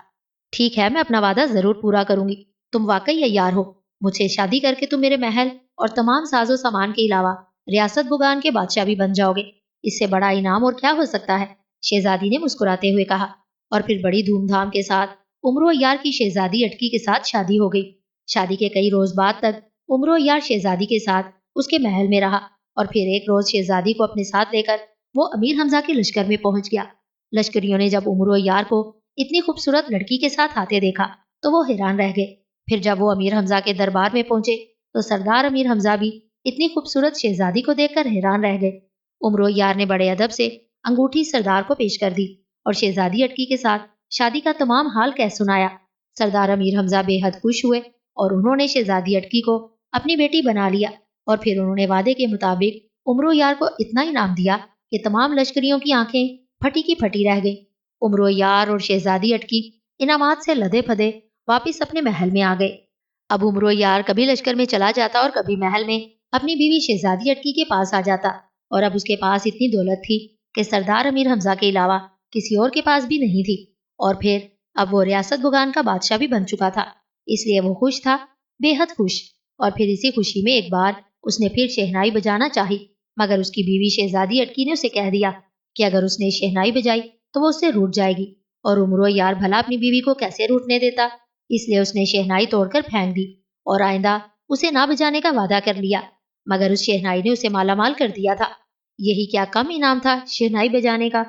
[SPEAKER 1] ٹھیک ہے، میں اپنا وعدہ ضرور پورا کروں گی، تم واقعی عیار ہو، مجھ سے شادی کر کے تم میرے محل اور تمام ساز و سامان کے علاوہ ریاست بگان کے بادشاہ بھی بن جاؤ گے، اس سے بڑا انعام اور کیا ہو سکتا ہے، شہزادی نے مسکراتے ہوئے کہا۔ اور پھر بڑی دھوم دھام کے ساتھ امرو یار کی شہزادی اٹکی کے ساتھ شادی ہو گئی۔ شادی کے کئی روز بعد تک امرو یار شہزادی کے ساتھ اس کے محل میں رہا اور پھر ایک روز شہزادی کو اپنے ساتھ لے کر وہ امیر حمزہ کے لشکر میں پہنچ گیا۔ لشکریوں نے جب امرو یار کو اتنی خوبصورت لڑکی کے ساتھ آتے دیکھا تو وہ حیران رہ گئے۔ پھر جب وہ امیر حمزہ کے دربار میں پہنچے تو سردار امیر حمزہ بھی اتنی خوبصورت شہزادی کو دیکھ کر حیران رہ گئے۔ امرو یار نے بڑے ادب سے انگوٹھی سردار کو پیش کر دی اور شہزادی اٹکی کے ساتھ شادی کا تمام حال کہہ سنایا۔ سردار امیر حمزہ بے حد خوش ہوئے اور انہوں نے شہزادی اٹکی کو اپنی بیٹی بنا لیا اور پھر انہوں نے وعدے کے مطابق امرو یار کو اتنا انعام دیا کہ تمام لشکریوں کی آنکھیں پھٹی کی پھٹی رہ گئیں۔ امرو یار اور شہزادی اٹکی انعامات سے لدے پھدے واپس اپنے محل میں آ گئے۔ اب امرو یار کبھی لشکر میں چلا جاتا اور کبھی محل میں اپنی بیوی شہزادی اٹکی کے پاس آ جاتا، اور اب اس کے پاس اتنی دولت تھی کہ سردار امیر حمزہ کے علاوہ کسی اور کے پاس بھی نہیں تھی، اور پھر اب وہ ریاست بگان کا بادشاہ بھی بن چکا تھا، اس لیے وہ خوش تھا، بے حد خوش۔ اور پھر اسی خوشی میں ایک بار اس نے پھر شہنائی بجانا چاہی، مگر اس کی بیوی شہزادی اٹکی نے اسے کہہ دیا کہ اگر اس نے شہنائی بجائی تو وہ اس سے روٹھ جائے گی، اور امرو یار بھلا اپنی بیوی کو کیسے روٹنے دیتا، اس لیے اس نے شہنائی توڑ کر پھینک دی اور آئندہ اسے نہ بجانے کا وعدہ کر لیا، مگر اس شہنائی نے اسے مالا مال کر دیا تھا۔ یہی کیا کم انعام تھا شہنائی بجانے کا